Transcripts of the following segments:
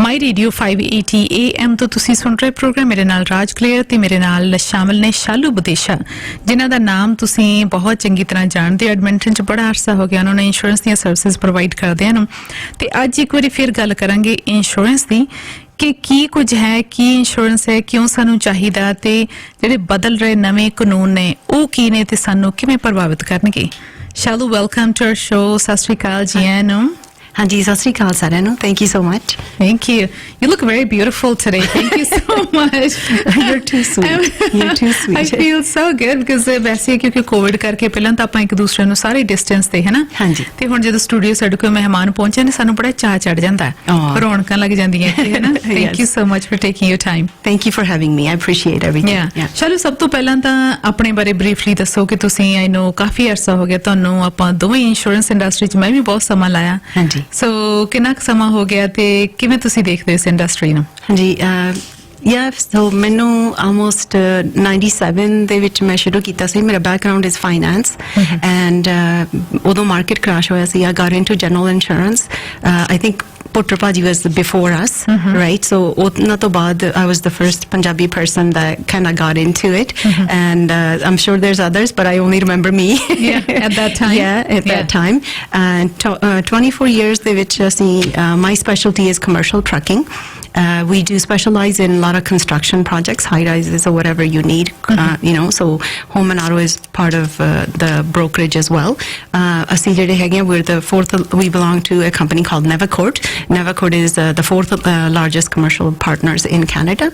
My radio 580 AM ਤੋਂ ਤੁਸੀਂ ਸੁਣ ਰਹੇ ਪ੍ਰੋਗਰਾਮ ਮੇਰੇ ਨਾਲ ਰਾਜ ਕਲੀਅਰ ਤੇ ਮੇਰੇ ਨਾਲ ਸ਼ਾਮਲ ਨੇ ਸ਼ਾਲੂ ਬਦੇਸ਼ਾ ਜਿਨ੍ਹਾਂ ਦਾ ਨਾਮ ਤੁਸੀਂ ਬਹੁਤ ਚੰਗੀ ਤਰ੍ਹਾਂ ਜਾਣਦੇ ਹੋ। ਐਡਮਿੰਟਨ ਚ ਬੜਾ ਅਰਸਾ ਹੋ ਗਿਆ ਉਹਨਾਂ ਨੇ ਇੰਸ਼ੋਰੈਂਸ ਦੀਆਂ ਸਰਵਿਸਿਜ਼ ਪ੍ਰੋਵਾਈਡ ਕਰਦਿਆਂ ਨੂੰ ਤੇ ਅੱਜ ਇੱਕ ਵਾਰੀ ਫਿਰ ਗੱਲ ਕਰਾਂਗੇ ਇੰਸ਼ੋਰੈਂਸ ਦੀ ਕਿ ਕੀ ਕੁਝ ਹੈ, ਕੀ ਇੰਸ਼ੋਰੈਂਸ ਹੈ, ਕਿਉਂ ਸਾਨੂੰ ਚਾਹੀਦਾ ਤੇ ਜਿਹੜੇ ਬਦਲ ਰਹੇ ਨਵੇਂ ਕਾਨੂੰਨ ਨੇ ਉਹ ਕੀ ਨੇ ਤੇ ਸਾਨੂੰ ਕਿਵੇਂ ਪ੍ਰਭਾਵਿਤ ਕਰਨਗੇ। Shalu welcome to our show. ਸਤਿ ਸ਼੍ਰੀ ਅਕਾਲ ਜੀ ਆਇਆਂ ਨੂੰ। Hanji, Sasri Kal Saranu. Thank you so much. Thank you. You look very beautiful today. Thank you so much. You're too sweet. You're too sweet. I feel so good because ਵੈਸੇ ਕਿਉਂਕਿ Covid ਕਰਕੇ ਪਹਿਲਾਂ ਤਾਂ ਆਪਾਂ ਇੱਕ ਦੂਸਰੇ ਨੂੰ ਸਾਰੇ ਡਿਸਟੈਂਸ ਤੇ ਹੈ ਨਾ। ਹਾਂਜੀ। ਤੇ ਹੁਣ ਜਦੋਂ ਸਟੂਡੀਓ ਸਾਡੇ ਕੋਲ ਮਹਿਮਾਨ ਪਹੁੰਚੇ ਨੇ ਸਾਨੂੰ ਬੜਾ ਚਾਅ ਚੜ ਜਾਂਦਾ ਰੌਣਕਾਂ ਲੱਗ ਜਾਂਦੀਆਂ ਹੈ ਨਾ। Thank you so much for taking your time. Thank you for having me. I appreciate everything. Yeah. ਚਲੋ ਸਭ ਤੋਂ ਪਹਿਲਾਂ ਤਾਂ ਆਪਣੇ ਬਾਰੇ ਬਰੀਫਲੀ ਦੱਸੋ ਕਿ ਤੁਸੀਂ I know ਕਾਫੀ ਅਰਸਾ ਹੋ ਗਿਆ ਤੁਹਾਨੂੰ, ਆਪਾਂ ਦੋਵੇਂ ਇੰਸ਼ੋਰੈਂਸ ਇੰਡਸਟਰੀ 'ਚ ਮੈਂ ਵੀ ਬਹੁਤ ਸਮਾਂ ਲਾਇਆ। ਹਾਂਜੀ। ਸੋ ਕਿੰਨਾ ਕੁ ਸਮਾਂ ਹੋ ਗਿਆ ਤੇ ਕਿਵੇਂ ਤੁਸੀਂ ਦੇਖਦੇ ਹੋ ਇਸ ਇੰਡਸਟਰੀ ਨੂੰ? ਹਾਂਜੀ so ਮੈਨੂੰ almost 97 ਦੇ ਵਿੱਚ ਮੈਂ ਸ਼ੁਰੂ ਕੀਤਾ ਸੀ। ਮੇਰਾ ਬੈਕਗ੍ਰਾਉਂਡ ਇਜ਼ ਫਾਈਨੈਂਸ ਐਂਡ ਉਦੋਂ ਮਾਰਕੀਟ ਕ੍ਰੈਸ਼ ਹੋਇਆ ਸੀ। I got into general insurance. I think Putra Paji was before us, right? So ਉਹਨਾਂ ਤੋਂ ਬਾਅਦ I was the first Punjabi person that kind of got into it. And I'm sure there's others, but I only remember me. Yeah, at that time. Yeah, at that time. And 24 years ਦੇ ਵਿੱਚ ਅਸੀਂ my specialty is commercial trucking. We do specialize in a lot of construction projects, high rises or whatever you need, you know, so home and auto is part of the brokerage as well. ਅਸੀਂ ਜਿਹੜੇ ਹੈਗੇ we're the fourth, we belong to a company called Nevacourt. Nevacourt is the fourth largest commercial partners in Canada.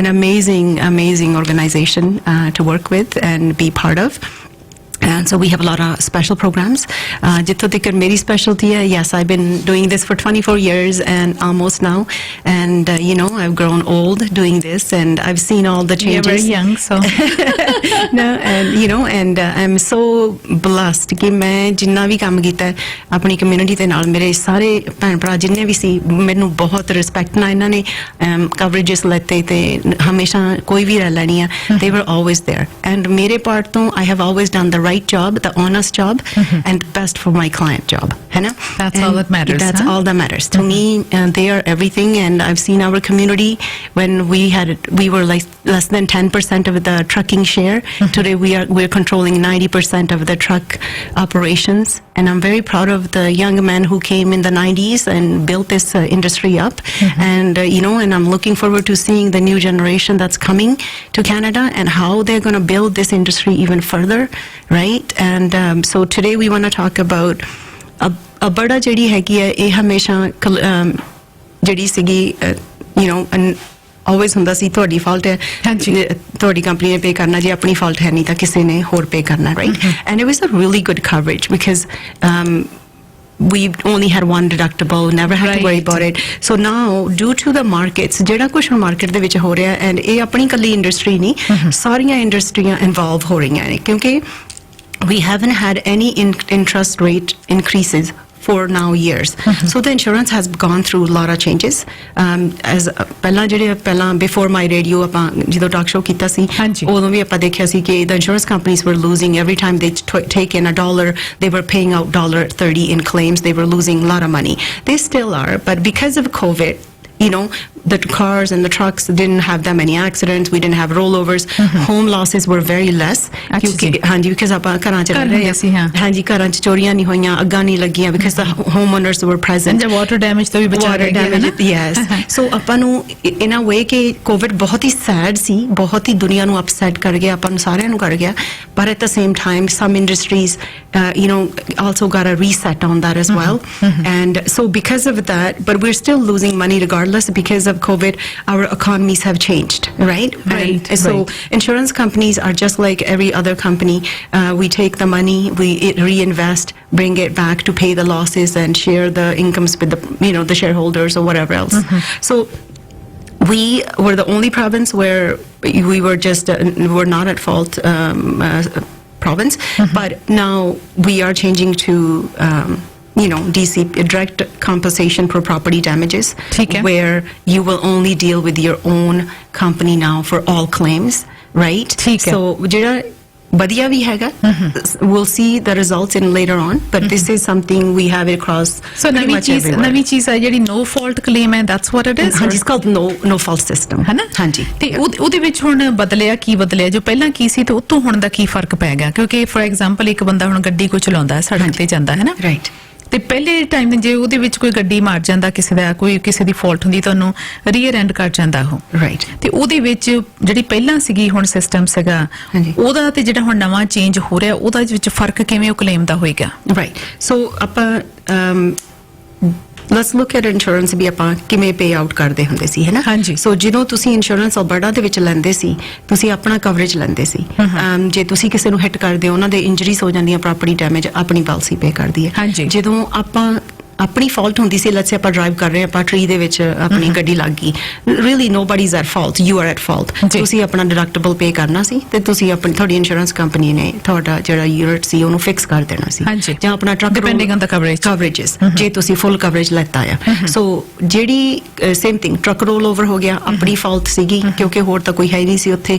An amazing organization to work with and be part of. And so we have a lot of special programs. Jitto tikar meri specialty hai, yes, I've been doing this for 24 years and almost now. And, you know, I've grown old doing this and I've seen all the changes. You're very young, so. No, and, you know, and I'm so blessed कि मैं जिन्ना भी काम कीता अपनी community ਦੇ ਨਾਲ ਮੇਰੇ ਸਾਰੇ ਭੈਣ ਭਰਾ ਜਿੰਨੇ ਵੀ ਸੀ ਮੈਨੂੰ ਬਹੁਤ ਰਿਸਪੈਕਟ ਨਾਲ ਇਹਨਾਂ ਨੇ coverages ਲੈਤੇ ਤੇ ਹਮੇਸ਼ਾ ਕੋਈ ਵੀ ਰਹਿ ਲੈਣੀ ਆ। They were always there. And ਮੇਰੇ part ਤੋਂ I have always done the right job, the honest job, and best for my client job. That's all that matters. That's all that matters to me. They are everything, and I've seen our community when we were like less than 10% of the trucking share. Today we're controlling 90% of the truck operations, and I'm very proud of the young men who came in the 90s and built this industry up. And you know, and I'm looking forward to seeing the new generation that's coming to Canada and how they're going to build this industry even further. Right? And so today we want to talk about a bada ਜਿਹੜੀ ਹੈਗੀ ਹੈ ਇਹ ਹਮੇਸ਼ਾ ਜਿਹੜੀ ਸੀਗੀ you know and always ਹੁੰਦਾ ਸੀ ਤੁਹਾਡੀ fault ਹੈ ਤੁਹਾਡੀ ਕੰਪਨੀ ਨੇ ਪੇ ਕਰਨਾ, ਜੇ ਆਪਣੀ ਫਾਲਟ ਹੈ ਨਹੀਂ ਤਾਂ ਕਿਸੇ ਨੇ ਹੋਰ ਪੇ ਕਰਨਾ, right? And it was a really good coverage because we only had one deductible, never had to worry about it. So now due to the markets ਜਿਹੜਾ ਕੁਝ ਮਾਰਕੀਟ ਦੇ ਵਿੱਚ ਹੋ ਰਿਹਾ and ਇਹ ਆਪਣੀ ਕੱਲੀ ਇੰਡਸਟਰੀ ਨਹੀਂ ਸਾਰੀਆਂ ਇੰਡਸਟਰੀਆਂ ਇਨਵੋਲਵ ਹੋ ਰਹੀਆਂ ਨੇ ਕਿਉਂਕਿ we haven't had any interest rate increases for now years. So the insurance has gone through a lot of changes. As ਪਹਿਲਾਂ before my radio ਆਪਾਂ ਜਦੋਂ talk show ਕੀਤਾ ਸੀ ਉਦੋਂ ਵੀ ਆਪਾਂ ਦੇਖਿਆ ਸੀ ਕਿ the insurance companies were losing every time they take in $1 they were paying out $1.30 in claims. They were losing a lot of money. They still are, but because of COVID, you know, the cars and the trucks didn't have that many accidents. We didn't have rollovers. Home losses were very less. Because ਆਪਾਂ ਘਰਾਂ ਚ ਰਹਿ ਰਹੇ ਸੀ ਘਰਾਂ ਚ ਚੋਰੀਆਂ ਨਹੀਂ ਹੋਈਆਂ, ਅੱਗਾਂ ਨਹੀਂ ਲੱਗੀਆਂ because the homeowners were present. And water damage ਤੋਂ ਵੀ ਬਚਾ ਰਹੇ yes. So ਆਪਾਂ ਨੂੰ in a way ਕਿ COVID ਬਹੁਤ ਹੀ sad ਸੀ, ਬਹੁਤ ਹੀ ਦੁਨੀਆ ਨੂੰ upset ਕਰ ਗਿਆ, ਆਪਾਂ ਨੂੰ ਸਾਰਿਆਂ ਨੂੰ ਕਰ ਗਿਆ, but at the same time some industries you know also got a reset on that as well. And so because of that, but we're still losing money regardless because of COVID. Our economies have changed, right? And so insurance companies are just like every other company. We take the money, we reinvest, bring it back to pay the losses and share the incomes with the shareholders or whatever else. So we were the only province where we were just were not at fault province, but now we are changing to you know, DC, direct compensation for property damages, where you will only deal with your own company now for all claims, right? So, ਵਧੀਆ ਵੀ ਹੈਗਾ we'll see the results in later on but this is something we have across so pretty much everywhere. ਨਵੀਂ ਚੀਜ਼ ਹੈ ਜਿਹੜੀ no fault claim ਹੈ that's what it is ਹਾਂਜੀ it's called no fault system ਹੈ ਨਾ ਹਾਂਜੀ ਤੇ ਉਹਦੇ ਵਿੱਚ ਹੁਣ ਕੀ ਬਦਲਿਆ ਜੋ ਪਹਿਲਾਂ ਕੀ ਸੀ ਤੇ ਉਹ ਤੋਂ ਹੁਣ ਦਾ ਕੀ ਫਰਕ ਪੈ ਗਿਆ ਕਿਉਂਕਿ ਫੋਰ ਐਗਜ਼ਾਮਪਲ ਇੱਕ ਬੰਦਾ ਹੁਣ ਗੱਡੀ ਕੋ ਚਲਾਉਂਦਾ ਸੜਕ ਤੇ ਜਾਂਦਾ ਹੈ ਨਾ ਰਾਈਟ ਤੇ ਪਹਿਲੇ ਟਾਈਮ ਜੇ ਉਹਦੇ ਵਿੱਚ ਕੋਈ ਗੱਡੀ ਮਾਰ ਜਾਂਦਾ ਕਿਸੇ ਦੀ ਫਾਲਟ ਹੁੰਦੀ ਤਾਂ ਉਹਨੂੰ ਰੀਅਰ ਐਂਡ ਕਰ ਜਾਂਦਾ ਉਹ ਰਾਈਟ ਤੇ ਉਹਦੇ ਵਿੱਚ ਜਿਹੜੀ ਪਹਿਲਾਂ ਸੀਗੀ ਹੁਣ ਸਿਸਟਮ ਸੀਗਾ ਹਾਂਜੀ। ਉਹਦਾ ਤੇ ਜਿਹੜਾ ਹੁਣ ਨਵਾਂ ਚੇਂਜ ਹੋ ਰਿਹਾ ਉਹਦਾ ਵਿੱਚ ਫਰਕ ਕਿਵੇਂ ਉਹ ਕਲੇਮ ਦਾ ਹੋਏਗਾ ਰਾਈਟ ਸੋ ਆਪਾਂ ਲੈਟਸ ਲੁੱਕ ਐਟ ਇੰਸ਼ੋਰੈਂਸ ਵੀ ਆਪਾਂ ਕਿਵੇਂ ਪੇ ਆਊਟ ਕਰਦੇ ਹੁੰਦੇ ਸੀ ਹੈ ਨਾ ਹਾਂਜੀ। ਸੋ ਜਦੋਂ ਤੁਸੀਂ ਇੰਸ਼ੋਰੈਂਸ ਅਲਬਰਟਾ ਦੇ ਵਿੱਚ ਲੈਂਦੇ ਸੀ ਤੁਸੀਂ ਆਪਣਾ ਕਵਰੇਜ ਲੈਂਦੇ ਸੀ ਜੇ ਤੁਸੀਂ ਕਿਸੇ ਨੂੰ ਹਿੱਟ ਕਰਦੇ ਹੋ ਉਹਨਾਂ ਦੇ ਇੰਜਰੀਜ਼ ਹੋ ਜਾਂਦੀਆਂ ਪ੍ਰਾਪਰਟੀ ਡੈਮੇਜ ਆਪਣੀ ਪਾਲਿਸੀ ਪੇ ਕਰਦੀ ਹੈ ਹਾਂਜੀ। ਜਦੋਂ ਆਪਾਂ ਆਪਣੀ ਫਾਲਟ ਹੁੰਦੀ ਸੀ ਲੈਟਸ ਸੇ ਆਪਾਂ ਡਰਾਈਵ ਕਰ ਰਹੇ ਆਪਾਂ ਟਰੀ ਦੇ ਵਿੱਚ ਆਪਣੀ ਗੱਡੀ ਲੱਗ ਗਈ really nobody's at fault you are at fault ਜੀ। ਤੁਸੀਂ ਆਪਣਾ ਡਿਡਕਟੇਬਲ ਪੇ ਕਰਨਾ ਸੀ ਤੇ ਤੁਸੀਂ ਤੁਹਾਡੀ ਇੰਸ਼ੋਰੈਂਸ ਕੰਪਨੀ ਨੇ ਤੁਹਾਡਾ ਜਿਹੜਾ ਯੂਨਿਟ ਸੀ ਉਹਨੂੰ ਫਿਕਸ ਕਰ ਦੇਣਾ ਸੀ ਹਾਂਜੀ। ਜਾਂ ਆਪਣਾ truck Depending on the coverage. Coverages ਜੇ ਤੁਸੀਂ ਫੁੱਲ ਕਵਰੇਜ ਲੈਤਾ ਆ ਸੋ ਜਿਹੜੀ same thing truck roll over ਹੋ ਗਿਆ ਆਪਣੀ ਫਾਲਟ ਸੀਗੀ ਕਿਉਂਕਿ ਹੋਰ ਤਾਂ ਕੋਈ ਹੈ ਨਹੀਂ ਸੀ ਉੱਥੇ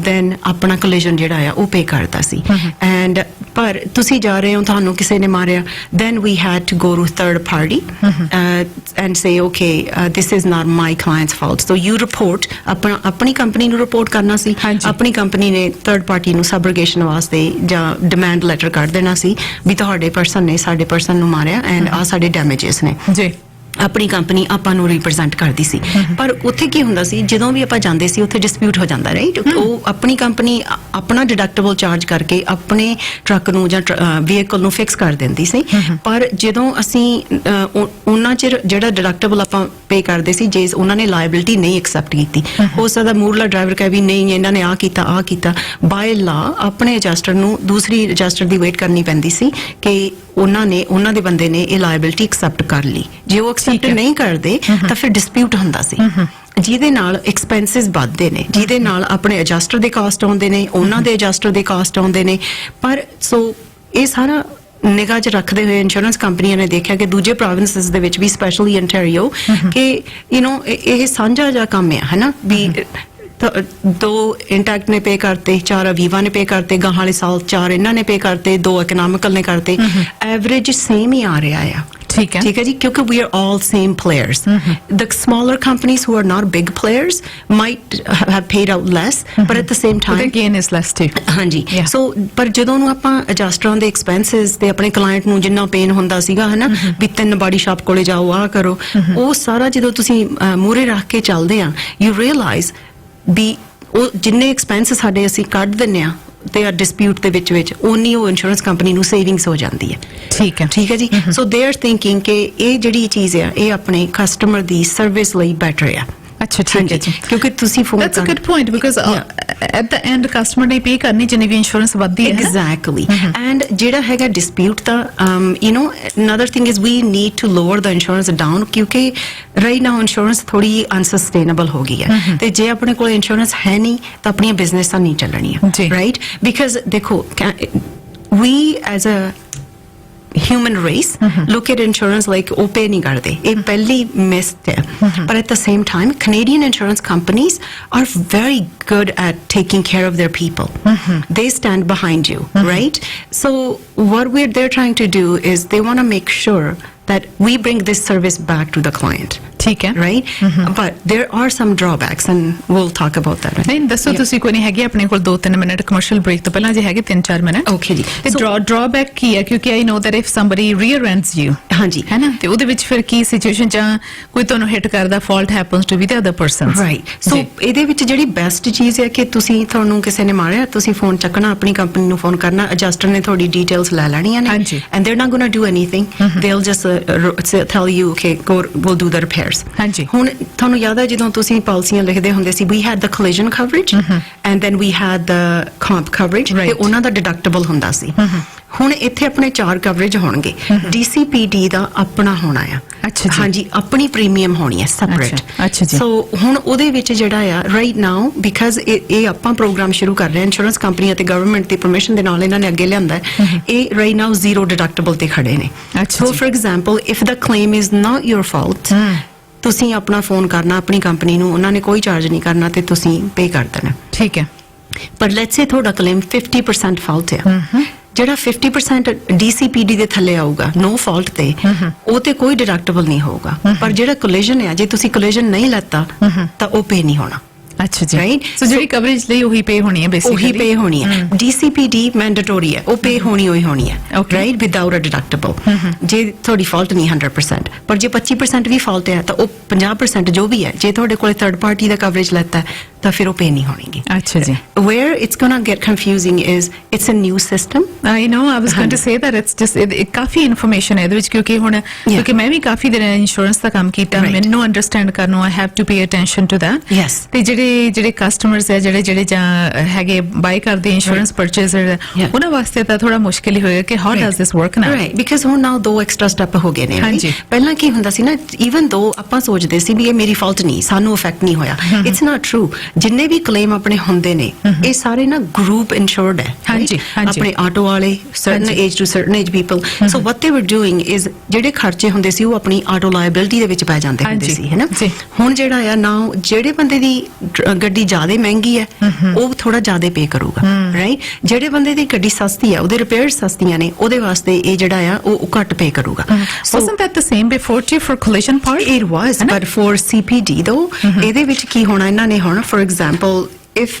ਦੈਨ ਆਪਣਾ ਕੋਲੀਜਨ ਜਿਹੜਾ ਆ ਉਹ ਪੇ ਕਰਦਾ ਸੀ ਐਂਡ ਪਰ ਤੁਸੀਂ ਜਾ ਰਹੇ ਹੋ ਤੁਹਾਨੂੰ ਕਿਸੇ ਨੇ ਮਾਰਿਆ then we had to go to third party and say okay this is not my client's fault so you report ਆਪਣੀ ਕੰਪਨੀ ਨੂੰ ਰਿਪੋਰਟ ਕਰਨਾ ਸੀ ਹਾਂਜੀ। ਆਪਣੀ ਕੰਪਨੀ ਨੇ ਥਰਡ ਪਾਰਟੀ ਨੂੰ ਸਬਰਗੇਸ਼ਨ ਵਾਸਤੇ ਜਾਂ ਡਿਮਾਂਡ ਲੈਟਰ ਕੱਢ ਦੇਣਾ ਸੀ ਵੀ ਤੁਹਾਡੇ ਪਰਸਨ ਨੇ ਸਾਡੇ ਪਰਸਨ ਨੂੰ ਮਾਰਿਆ ਐਂਡ ਆ ਸਾਡੇ ਡੈਮੇजेस ਨੇ ਜੀ ਆਪਣੀ ਕੰਪਨੀ ਆਪਾਂ ਨੂੰ ਰਿਪਰੈਜ਼ੈਂਟ ਕਰਦੀ ਸੀ ਪਰ ਉੱਥੇ ਕੀ ਹੁੰਦਾ ਸੀ ਜਦੋਂ ਵੀ ਆਪਾਂ ਜਾਂਦੇ ਸੀ ਉੱਥੇ ਡਿਸਪਿਊਟ ਹੋ ਜਾਂਦਾ ਰਾਈਟ ਉਹ ਆਪਣੀ ਕੰਪਨੀ ਆਪਣਾ ਡਿਡਕਟੇਬਲ ਚਾਰਜ ਕਰਕੇ ਆਪਣੇ ਟਰੱਕ ਨੂੰ ਜਾਂ ਵਹੀਕਲ ਨੂੰ ਫਿਕਸ ਕਰ ਦਿੰਦੀ ਸੀ ਪਰ ਜਦੋਂ ਅਸੀਂ ਉਹਨਾਂ ਚਿਰ ਜਿਹੜਾ ਡਿਡਕਟੇਬਲ ਆਪਾਂ ਪੇ ਕਰਦੇ ਸੀ ਜੇ ਉਹਨਾਂ ਨੇ ਲਾਇਬਿਲਿਟੀ ਨਹੀਂ ਐਕਸੈਪਟ ਕੀਤੀ ਹੋ ਸਕਦਾ ਮੂਰਲਾ ਡਰਾਈਵਰ ਕਹੇ ਵੀ ਨਹੀਂ ਇਹਨਾਂ ਨੇ ਆ ਕੀਤਾ ਬਾਏ ਲਾ ਆਪਣੇ ਐਡਜਸਟਰ ਨੂੰ ਦੂਸਰੀ ਐਡਜਸਟਰ ਦੀ ਵੇਟ ਕਰਨੀ ਪੈਂਦੀ ਸੀ ਕਿ ਉਹਨਾਂ ਦੇ ਬੰਦੇ ਨੇ ਇਹ ਲਾਇਬਿਲਿਟੀ ਐਕਸੈਪਟ ਕਰ ਲਈ ਜੇ ਉਹ ਐਕਸੈਪਟ ਨਹੀਂ ਕਰਦੇ ਤਾਂ ਫਿਰ ਡਿਸਪਿਊਟ ਹੁੰਦਾ ਸੀ ਜਿਹਦੇ ਨਾਲ ਐਕਸਪੈਂਸਸ ਵੱਧਦੇ ਨੇ ਜਿਹਦੇ ਨਾਲ ਆਪਣੇ ਐਡਜਸਟਰ ਦੇ ਕਾਸਟ ਆਉਂਦੇ ਨੇ ਉਹਨਾਂ ਦੇ ਐਡਜਸਟਰ ਦੇ ਕਾਸਟ ਆਉਂਦੇ ਨੇ ਪਰ ਸੋ ਇਹ ਸਾਰਾ ਨਿਗਾਹ 'ਚ ਰੱਖਦੇ ਹੋਏ ਇੰਸ਼ੋਰੈਂਸ ਕੰਪਨੀਆਂ ਨੇ ਦੇਖਿਆ ਕਿ ਦੂਜੇ ਪ੍ਰੋਵਿੰਸਸ ਦੇ ਵਿੱਚ ਵੀ ਸਪੈਸ਼ਲੀ ontario ਕਿ ਇਹ ਸਾਂਝਾ ਜਿਹਾ ਕੰਮ ਹੈ ਨਾ ਵੀ ਦੋ ਇੰਟੈਕਟ ਨੇ ਪੇ ਕਰਤੇ 4 ਅਵੀਵਾ ਨੇ ਪੇ ਕਰਤੇ ਗਾਹਾਂ ਵਾਲੇ ਸਾਲ 4 ਇਹਨਾਂ ਨੇ ਪੇ ਕਰਤੇ 2 ਇਕਨੋਮਿਕਲ ਨੇ ਕਰਤੇ ਐਵਰੇਜ ਸੇਮ ਹੀ ਆ ਰਿਹਾ ਆ ਠੀਕ ਹੈ ਜੀ ਕਿਉਂਕਿ we are all same players the smaller companies who are not big players might have paid out less but at the same time the gain is less too ਹਾਂਜੀ Yeah. ਸੋ ਪਰ ਜਦੋਂ ਨੂੰ ਆਪਾਂ ਐਡਜਸਟਰਾਂ ਦੇ ਐਕਸਪੈਂਸਸ ਤੇ ਆਪਣੇ ਕਲਾਇੰਟ ਨੂੰ ਜਿੰਨਾ ਪੇਨ ਹੁੰਦਾ ਸੀਗਾ ਹਨਾ ਵੀ 3 ਬਾਡੀ ਸ਼ਾਪ ਕੋਲੇ ਜਾਓ ਆ ਕਰੋ ਉਹ ਸਾਰਾ ਜਦੋਂ ਤੁਸੀਂ ਮੂਹਰੇ ਰੱਖ ਕੇ ਚੱਲਦੇ ਆ ਯੂ ਰੀਅਲਾਈਜ਼ ਵੀ ਉਹ ਜਿੰਨੇ ਐਕਸਪੈਂਸ ਸਾਡੇ ਅਸੀਂ ਕੱਢ ਦਿੰਨੇ ਆ ਤੇ ਆ ਡਿਸਪਿਊਟ ਦੇ ਵਿੱਚ ਓਨੀ ਉਹ ਇੰਸ਼ੋਰੈਂਸ ਕੰਪਨੀ ਨੂੰ ਸੇਵਿੰਗਸ ਹੋ ਜਾਂਦੀ ਹੈ ਠੀਕ ਹੈ ਜੀ ਸੋ ਦੇ ਆਰ ਥਿੰਕਿੰਗ ਕਿ ਇਹ ਜਿਹੜੀ ਚੀਜ਼ ਆ ਇਹ ਆਪਣੇ ਕਸਟਮਰ ਦੀ ਸਰਵਿਸ ਲਈ ਬੈਟਰ ਆ ਅੱਛਾ ਠੀਕ ਹੈ ਜੀ ਕਿਉਂਕਿ ਤੁਸੀਂ phone that's a good point because at the end customer ਨੇ ਪੇ ਕਰਨੀ ਜਿੰਨੀ ਵੀ ਇੰਸ਼ੋਰੈਂਸ ਵੱਧਦੀ ਹੈ exactly and ਜਿਹੜਾ ਹੈਗਾ dispute ਤਾਂ another thing is we need to lower the insurance down ਕਿਉਂਕਿ right now insurance ਥੋੜੀ unsustainable ਹੋ ਗਈ ਹੈ ਤੇ ਜੇ ਆਪਣੇ ਕੋਲ ਇੰਸ਼ੋਰੈਂਸ ਹੈ ਨਹੀਂ ਤਾਂ ਆਪਣੀਆਂ ਬਿਜ਼ਨਸ ਤਾਂ ਨਹੀਂ ਚੱਲਣੀਆਂ right because ਦੇਖੋ we as a human race look at insurance like ਉਹ pay ਨਹੀਂ ਕਰਦੇ ਇਹ ਪਹਿਲੀ missed ਹੈ but at the same time Canadian insurance companies are very good at taking care of their people they stand behind you right so what they're trying to do is they want to make sure that we bring this service back to the client ਠੀਕ ਹੈ right but there are some drawbacks and we'll talk about that ਨਹੀਂ ਦੱਸੋ ਤੁਸੀਂ ਕੋਈ ਨਹੀਂ ਹੈਗੀ ਆਪਣੇ ਕੋਲ 2-3 ਮਿੰਟ ਕਮਰਸ਼ੀਅਲ ਬ੍ਰੇਕ ਤੋਂ ਪਹਿਲਾਂ ਜੇ ਹੈਗੇ 3-4 ਮਿੰਟ okay ਜੀ ਤੇ ਡਰਾਬੈਕ ਕੀ ਹੈ ਕਿਉਂਕਿ I know that if somebody rear ends you ਹਾਂਜੀ ਹੈ ਨਾ ਤੇ ਉਹਦੇ ਵਿੱਚ ਫਿਰ ਕੀ ਸਿਚੁਏਸ਼ਨ ਜਾਂ ਕੋਈ ਤੁਹਾਨੂੰ ਹਿੱਟ ਕਰਦਾ fault happens to be the other person right so ਇਹਦੇ ਵਿੱਚ ਜਿਹੜੀ ਬੈਸਟ ਚੀਜ਼ ਹੈ ਕਿ ਤੁਹਾਨੂੰ ਕਿਸੇ ਨੇ ਮਾਰਿਆ ਤੁਸੀਂ ਫੋਨ ਚੱਕਣਾ ਆਪਣੀ ਕੰਪਨੀ ਨੂੰ ਫੋਨ ਕਰਨਾ ਐਡਜਸਟਰ ਨੇ ਤੁਹਾਡੀ ਡੀਟੇਲਸ ਲੈ ਲੈਣੀਆਂ ਨੇ ਹਾਂਜੀ and they're not going to do anything they'll just tell you okay go we'll do the repairs ਹਾਂਜੀ ਹੁਣ ਤੁਹਾਨੂੰ ਯਾਦ ਹੈ ਜਦੋਂ ਤੁਸੀਂ ਪਾਲਿਸੀਆਂ ਲਿਖਦੇ ਹੁੰਦੇ ਸੀ we had the collision coverage and then we had the comp coverage ਤੇ ਉਹਨਾਂ ਦਾ ਡਿਡਕਟੇਬਲ ਹੁੰਦਾ ਸੀ ਹੁਣ ਇੱਥੇ ਆਪਣੇ 4 ਕਵਰੇਜ ਹੋਣਗੇ DCPD ਦਾ ਆਪਣਾ ਹੋਣਾ ਆ ਅੱਛਾ ਜੀ ਹਾਂਜੀ ਆਪਣੀ ਪ੍ਰੀਮੀਅਮ ਹੋਣੀ ਹੈ ਸੈਪਰੇਟ ਅੱਛਾ ਜੀ ਸੋ ਹੁਣ ਉਹਦੇ ਵਿੱਚ ਜਿਹੜਾ ਆ ਰਾਈਟ ਨਾਓ ਬਿਕਾਜ਼ ਇਹ ਆਪਾਂ ਪ੍ਰੋਗਰਾਮ ਸ਼ੁਰੂ ਕਰ ਰਹੇ ਹਾਂ ਇੰਸ਼ੋਰੈਂਸ ਕੰਪਨੀਆਂ ਤੇ ਗਵਰਨਮੈਂਟ ਦੀ ਪਰਮਿਸ਼ਨ ਦੇ ਨਾਲ ਇਹਨਾਂ ਨੇ ਅੱਗੇ ਲਿਆਂਦਾ ਇਹ ਰਾਈਟ ਨਾਓ ਜ਼ੀਰੋ ਡਿਡਕਟੇਬਲ ਤੇ ਖੜੇ ਨੇ ਸੋ for example if the claim is not your fault ਤੁਸੀਂ ਆਪਣਾ ਫੋਨ ਕਰਨਾ ਆਪਣੀ ਕੰਪਨੀ ਨੂੰ ਉਹਨਾਂ ਨੇ ਕੋਈ ਚਾਰਜ ਨਹੀਂ ਕਰਨਾ ਤੇ ਤੁਸੀਂ ਪੇ ਕਰ ਦੇਣਾ ਠੀਕ ਹੈ ਪਰ ਲੈਟਸ ਸੇ ਤੁਹਾਡਾ ਕਲੇਮ 50% ਫਾਲਟ ਆ, ਜਿਹੜਾ 50% DCPD ਦੇ ਥੱਲੇ ਆਊਗਾ ਨੋ ਫਾਲਟ ਤੇ, ਉਹ ਤੇ ਕੋਈ ਡਿਡਕਟੇਬਲ ਨਹੀਂ ਹੋਊਗਾ। ਪਰ ਜਿਹੜਾ ਕੋਲੀਜਨ ਹੈ, ਜੇ ਤੁਸੀਂ ਕੋਲੀਜਨ ਨਹੀਂ ਲੈਤਾ ਤਾਂ ਉਹ ਪੇ ਨਹੀਂ ਹੋਣਾ। ਅੱਛਾ ਜੀ, ਰਾਈਟ। ਸੋ ਜਿਹੜੀ ਕਵਰੇਜ ਲਈ ਉਹੀ ਪੇ ਹੋਣੀ ਹੈ ਬੇਸਿਕਲੀ, ਉਹੀ ਪੇ ਹੋਣੀ ਹੈ। DCPD ਮੈਂਡੇਟਰੀ ਹੈ, ਉਹ ਪੇ ਹੋਣੀ ਹੈ, Okay. Right, without a deductible. ਜੇ ਤੁਹਾਡੀ ਫਾਲਟ ਨਹੀਂ 100%, ਪਰ ਜੇ 25% ਵੀ ਫਾਲਟ ਹੈ ਤਾਂ ਉਹ 50% ਜੋ ਵੀ ਹੈ, ਜੇ ਤੁਹਾਡੇ ਕੋਲ ਥਰਡ ਪਾਰਟੀ ਦਾ ਕਵਰੇਜ ਲੈਤਾ ਹੈ ਤਾਂ ਫਿਰ ਉਹ ਪੇ ਨਹੀਂ ਹੋਣਗੇ। ਅੱਛਾ ਜੀ। Where it's gonna get confusing is it's a new system. I know, I was going to say that it's just coffee information ਹੈ ਇਹਦੇ ਵਿੱਚ, ਕਿਉਂਕਿ ਹੁਣ ਕਿਉਂਕਿ ਮੈਂ ਵੀ ਕਾਫੀ ਦਿਨ ਇੰਸ਼ੋਰੈਂਸ ਦਾ ਕੰਮ ਕੀਤਾ, Right. ਮੈਨੂੰ ਅੰਡਰਸਟੈਂਡ ਕਰਨਾ, I have to pay attention to that. Yes. ਤੇ ਜਿਹੜੇ ਕਸਟਮਰਸ ਹੈ, ਜਿਹੜੇ ਜਾਂ ਹੈਗੇ ਬਾਈ ਕਰਦੇ ਇੰਸ਼ੋਰੈਂਸ ਪਰਚੇਜ਼ਰ, Yeah. ਉਹਨਾਂ ਵਾਸਤੇ ਤਾਂ ਥੋੜਾ ਮੁਸ਼ਕਿਲ ਹੀ ਹੋਏਗਾ ਕਿ how does this work now. Right, because ਹੁਣ now 2 ਐਕਸਟਰਾ ਸਟੈਪ ਹੋ ਗਏ ਨੇ। ਹਾਂਜੀ। ਪਹਿਲਾਂ ਕੀ ਹੁੰਦਾ ਸੀ ਨਾ, even though ਆਪਾਂ ਸੋਚਦੇ ਸੀ ਵੀ ਇਹ ਮੇਰੀ ਫਾਲਟ ਨਹੀਂ, ਸਾਨੂੰ ਇਫੈਕਟ ਨਹੀਂ ਹੋਇਆ, ਇਟਸ ਨਾਟ ਟਰੂ। ਜਿੰਨੇ ਵੀ ਕਲੇਮ ਆਪਣੇ ਹੁੰਦੇ ਨੇ, ਇਹ ਸਾਰੇ ਨਾ ਗਰੁੱਪ ਇੰਸ਼ੋਰਡ ਹੈ। ਹਾਂਜੀ, right? ਹਾਂਜੀ। ਆਪਣੇ ਆਟੋ ਵਾਲੇ, certain ਹਾਂਜੀ। age to certain age people, so what they were doing is ਜਿਹੜੇ ਖਰਚੇ ਹੁੰਦੇ ਸੀ ਉਹ ਆਪਣੀ ਆਟੋ ਲਾਇਬਿਲਿਟੀ ਦੇ ਵਿੱਚ ਪੈ ਜਾਂਦੇ ਹੁੰਦੇ ਹਾਂਜੀ, ਸੀ, ਹੈ ਨਾ। ਜੀ। ਹੁਣ ਜਿਹੜਾ ਆ ਨਾ, ਜਿਹੜੇ ਬੰਦੇ ਦੀ ਗੱਡੀ ਜ਼ਿਆਦਾ ਮਹਿੰਗੀ ਹੈ ਉਹ ਥੋੜਾ ਜ਼ਿਆਦਾ ਪੇ ਕਰੂਗਾ, ਰਾਈਟ। ਜਿਹੜੇ ਬੰਦੇ ਦੀ ਗੱਡੀ ਸਸਤੀ ਹੈ, ਉਹਦੇ ਰਿਪੇਅਰ ਸਸਤੀਆਂ ਨੇ, ਉਹਦੇ ਵਾਸਤੇ ਇਹ ਜਿਹੜਾ ਆ ਉਹ ਘੱਟ ਪੇ ਕਰੂਗਾ। Wasn't that the same before too for collision part? It was, but for CPD though, ਇਹਦੇ ਵਿੱਚ ਕੀ ਹੋਣਾ, ਇਹਨਾਂ ਨੇ ਹੁਣ for example, if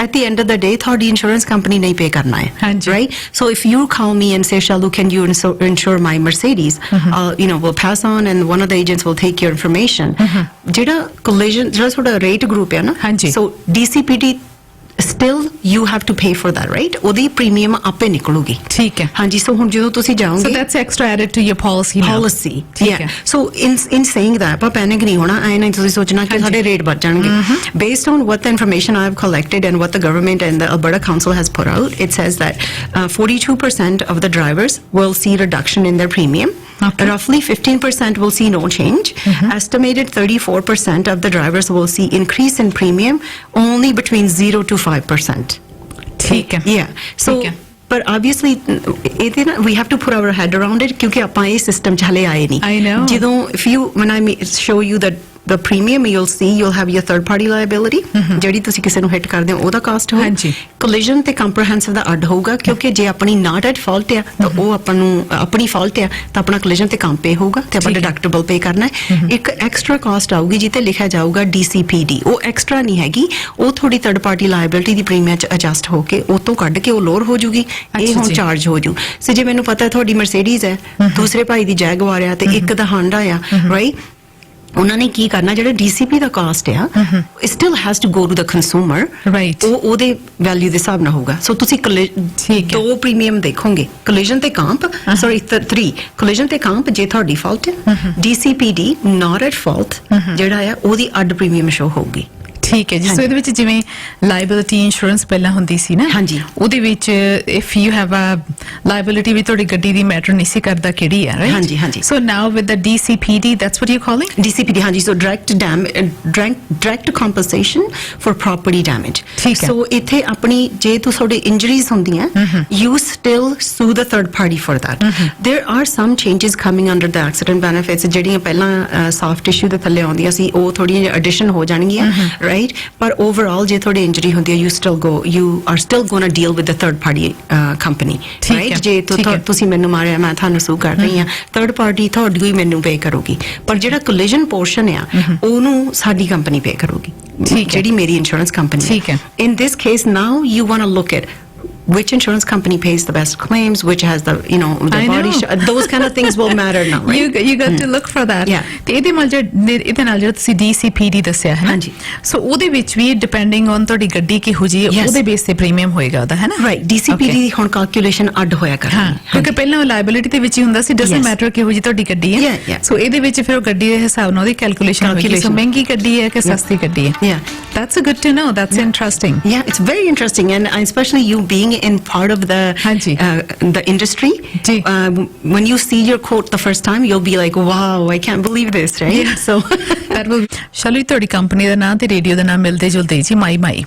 at the end of the day ਤੁਹਾਡੀ insurance company ਨਹੀਂ pay ਕਰਨਾ ਹੈ, ਹਾਂਜੀ। right? So if you call me and say, Shalu, can you insure my Mercedes? We'll pass on and one of the agents will take your information. ਜਿਹੜਾ collision, ਜਿਹੜਾ ਤੁਹਾਡਾ rate group ਹੈ ਨਾ, ਹਾਂਜੀ। so DCPD still you have to pay for that, right? ਉਹਦੀ premium ਆਪੇ ਨਿਕਲੂਗੀ। ਠੀਕ ਹੈ। ਹਾਂਜੀ, ਸੋ ਹੁਣ ਜਦੋਂ ਤੁਸੀਂ So ਜਾਓਗੇ that's extra added to your policy now. policy, ਠੀਕ yeah. ਹੈ। So in saying that, ਆਪਾਂ ਪੈਨਿਕ ਨਹੀਂ ਹੋਣਾ, ਐ ਨਹੀਂ ਤੁਸੀਂ ਸੋਚਣਾ ਕਿ ਸਾਡੇ ਰੇਟ ਵੱਧ ਜਾਣਗੇ। Based on what the information I have collected and what the government and the Alberta Council has put out, it says that 42% of the drivers will see reduction in their premium. Okay. Roughly 15% will see no change. Estimated 34% of the drivers will see increase in premium only between 0 to 5%. ਠੀਕ ਹੈ। Yeah. So, ਠੀਕ ਹੈ। but obviously, ਇਹਦੇ ਨਾ we have to put our head around it, ਕਿਉਂਕਿ ਆਪਾਂ ਇਹ system 'ਚ ਹਲੇ ਆਏ ਨਹੀਂ। I know. ਜਦੋਂ when I show you the premium, you'll have your third party liability, ਜਿਹੜੀ ਤੁਸੀਂ ਕਿਸੇ ਨੂੰ ਹਿੱਟ ਕਰਦੇ ਹੋ ਉਹਦਾ ਕਾਸਟ ਹੋਊ। ਹਾਂਜੀ। collision ਤੇ comprehensive ਦਾ ਅੱਡ ਹੋਊਗਾ, ਕਿਉਂਕਿ ਜੇ ਆਪਣੀ not at fault ਆ ਤਾਂ ਉਹ ਆਪਾਂ ਨੂੰ ਆਪਣੀ fault ਆ ਤਾਂ ਆਪਣਾ collision ਤੇ ਕੰਮ ਪੇ ਹੋਊਗਾ ਤੇ ਆਪਾਂ ਠੀਕ ਹੈ। deductible ਪੇ ਕਰਨਾ ਹੈ। ਇੱਕ ਐਕਸਟਰਾ ਕਾਸਟ ਆਊਗੀ ਜਿੱਤੇ ਲਿਖਿਆ ਜਾਊਗਾ DCPD, ਉਹ ਐਕਸਟਰਾ ਨਹੀਂ ਹੈਗੀ, ਉਹ ਥੋੜੀ ਥਰਡ ਪਾਰਟੀ ਲਾਇਬਿਲਿਟੀ ਦੀ ਪ੍ਰੀਮੀਅਮ 'ਚ ਐਡਜਸਟ ਹੋ ਕੇ ਉਹ ਤੋਂ ਕੱਢ ਕੇ ਉਹ ਲੋਅਰ ਹੋ ਜੂਗੀ, ਇਹ ਅੱਛਾ ਹੁਣ ਜੀ। ਚਾਰਜ ਹੋ ਜੂ। ਸੋ ਜੇ ਮੈਨੂੰ ਪਤਾ ਤੁਹਾਡੀ ਮਰਸੀਡੀਜ਼ ਹੈ, ਦੂਸਰੇ ਭਾਈ ਦੀ ਜੈਗਵਾਰ ਆ ਤੇ ਇੱਕ ਦਾ ਹਾਂਡਾ ਆ, ਰਾਈਟ, ਉਹਨਾਂ ਨੇ ਕੀ ਕਰਨਾ, ਜਿਹੜਾ DCP ਦਾ ਕਾਸਟ ਆ, still has to go to the consumer, Right. ਉਹ ਉਹਦੇ ਵੈਲਿਊ ਦੇ ਹਿਸਾਬ ਨਾਲ ਹੋਊਗਾ। ਸੋ ਤੁਸੀਂ ਠੀਕ ਹੈ। 2 ਪ੍ਰੀਮੀਅਮ ਦੇਖੋਗੇ, collision ਤੇ ਕੰਪ, ਸੌਰੀ 3, collision ਤੇ ਕੰਪ ਜੇ ਤੁਹਾਡੀ ਫਾਲਟ ਹੈ, DCPD not at fault ਜਿਹੜਾ ਆ ਉਹਦੀ ਅੱਡ ਪ੍ਰੀਮੀਅਮ ਸ਼ੋ ਹੋਊਗੀ। ਠੀਕ ਹੈ ਜੀ। ਸੋ ਇਹਦੇ ਵਿੱਚ ਜਿਵੇਂ ਲਾਇਬਿਲਿਟੀ ਇੰਸ਼ੋਰੈਂਸ ਪਹਿਲਾਂ ਹੁੰਦੀ ਸੀ ਨਾ, ਹਾਂਜੀ। ਉਹਦੇ ਵਿੱਚ if you have a liability ਵੀ ਤੁਹਾਡੀ ਗੱਡੀ ਦੀ ਮੈਟਰ ਨਹੀਂ ਸੀ ਕਰਦਾ ਕਿਹੜੀ ਹੈ, ਰਾਈਟ? ਹਾਂਜੀ, ਹਾਂਜੀ। So now with the DCPD, that's what you're calling? DCPD, ਹਾਂਜੀ, so direct compensation for property damage. ਠੀਕ ਹੈ। So ਇੱਥੇ ਆਪਣੀ ਜੇ ਤੁਹਾਡੇ injuries ਹੁੰਦੀਆਂ, you still sue the third party for that. There are some changes coming under the accident benefits, ਜਿਹੜੀਆਂ ਪਹਿਲਾਂ soft tissue ਦੇ ਥੱਲੇ ਆਉਂਦੀਆਂ ਸੀ, ਉਹ ਥੋੜੀਆਂ addition ਹੋ ਜਾਣਗੀਆਂ, right? ਪਰ overall ਜੇ ਤੁਹਾਡੀ injury ਹੁੰਦੀ ਹੈ, you are still going to deal with the third party company, ਠੀਕ right? ਹੈ, ਜੇ ਠੀਕ ਹੈ। ਤੁਸੀਂ ਮੈਨੂੰ ਮਾਰਿਆ, ਮੈਂ ਤੁਹਾਨੂੰ ਸੂ ਕਰ ਰਹੀ ਹਾਂ, ਥਰਡ ਪਾਰਟੀ ਤੁਹਾਡੀ ਹੀ ਮੈਨੂੰ ਪੇ ਕਰੂਗੀ, ਪਰ ਜਿਹੜਾ collision portion ਆ ਉਹਨੂੰ ਸਾਡੀ ਕੰਪਨੀ ਪੇ ਕਰੂਗੀ, ਠੀਕ ਹੈ। ਜਿਹੜੀ ਮੇਰੀ ਇੰਸ਼ੋਰੈਂਸ ਕੰਪਨੀ। ਠੀਕ ਹੈ। In this case, now you want to look at which insurance company pays the best claims, which has the the I body know. those kind of things will matter now, right? You got to look for that. Yeah. ਤੇ ਇਹਦੇ ਨਾਲ ਜਿਹੜਾ ਤੁਸੀਂ DCPD ਦੱਸਿਆ ਹੈ ਨਾ, ਹਾਂਜੀ। ਸੋ ਉਹਦੇ ਵਿੱਚ ਵੀ ਡਿਪੈਂਡਿੰਗ ਔਨ ਤੁਹਾਡੀ ਗੱਡੀ ਕਿਹੋ ਜਿਹੀ ਹੈ, Yes. ਉਹਦੇ ਬੇਸ ਤੇ ਪ੍ਰੀਮੀਅਮ ਹੋਏਗਾ ਉਹਦਾ, ਹੈ ਨਾ? Right, DCPD Okay. ਦੀ ਹੁਣ calculation ਅੱਡ ਹੋਇਆ ਹਾਂ, ਕਰਦੀ। ਕਿਉਂਕਿ ਪਹਿਲਾਂ ਲਾਇਬਿਲਿਟੀ ਦੇ ਵਿੱਚ ਹੀ ਹੁੰਦਾ ਸੀ, ਡਸਨਟ Yes. ਮੈਟਰ ਕਿਹੋ ਜਿਹੀ ਤੁਹਾਡੀ ਗੱਡੀ ਹੈ। Yeah, yeah. ਸੋ ਇਹਦੇ ਵਿੱਚ ਫਿਰ ਉਹ ਗੱਡੀ ਦੇ ਹਿਸਾਬ ਨਾਲ ਉਹਦੀ ਕੈਲਕੂਲੇਸ਼ਨ ਹੋਏਗੀ, ਸੋ Calculation. ਮਹਿੰਗੀ ਗੱਡੀ ਹੈ ਕਿ ਸਸਤੀ ਗੱਡੀ ਹੈ। Yeah. That's a good to know. That's interesting. Yeah, it's very interesting, and especially you being in part of the Hanji. the industry. Ji. When you see your quote the first time, you'll be like, "Wow, I can't believe this!" Right? Yeah. So, That will. Shall we ਤੁਹਾਡੀ company ਦਾ ਨਾਮ ਤੇ radio ਦਾ ਨਾਮ ਮਿਲਦੇ ਜੁਲਦੇ ਜੀ, ਮਾਈ ਮਾਈ।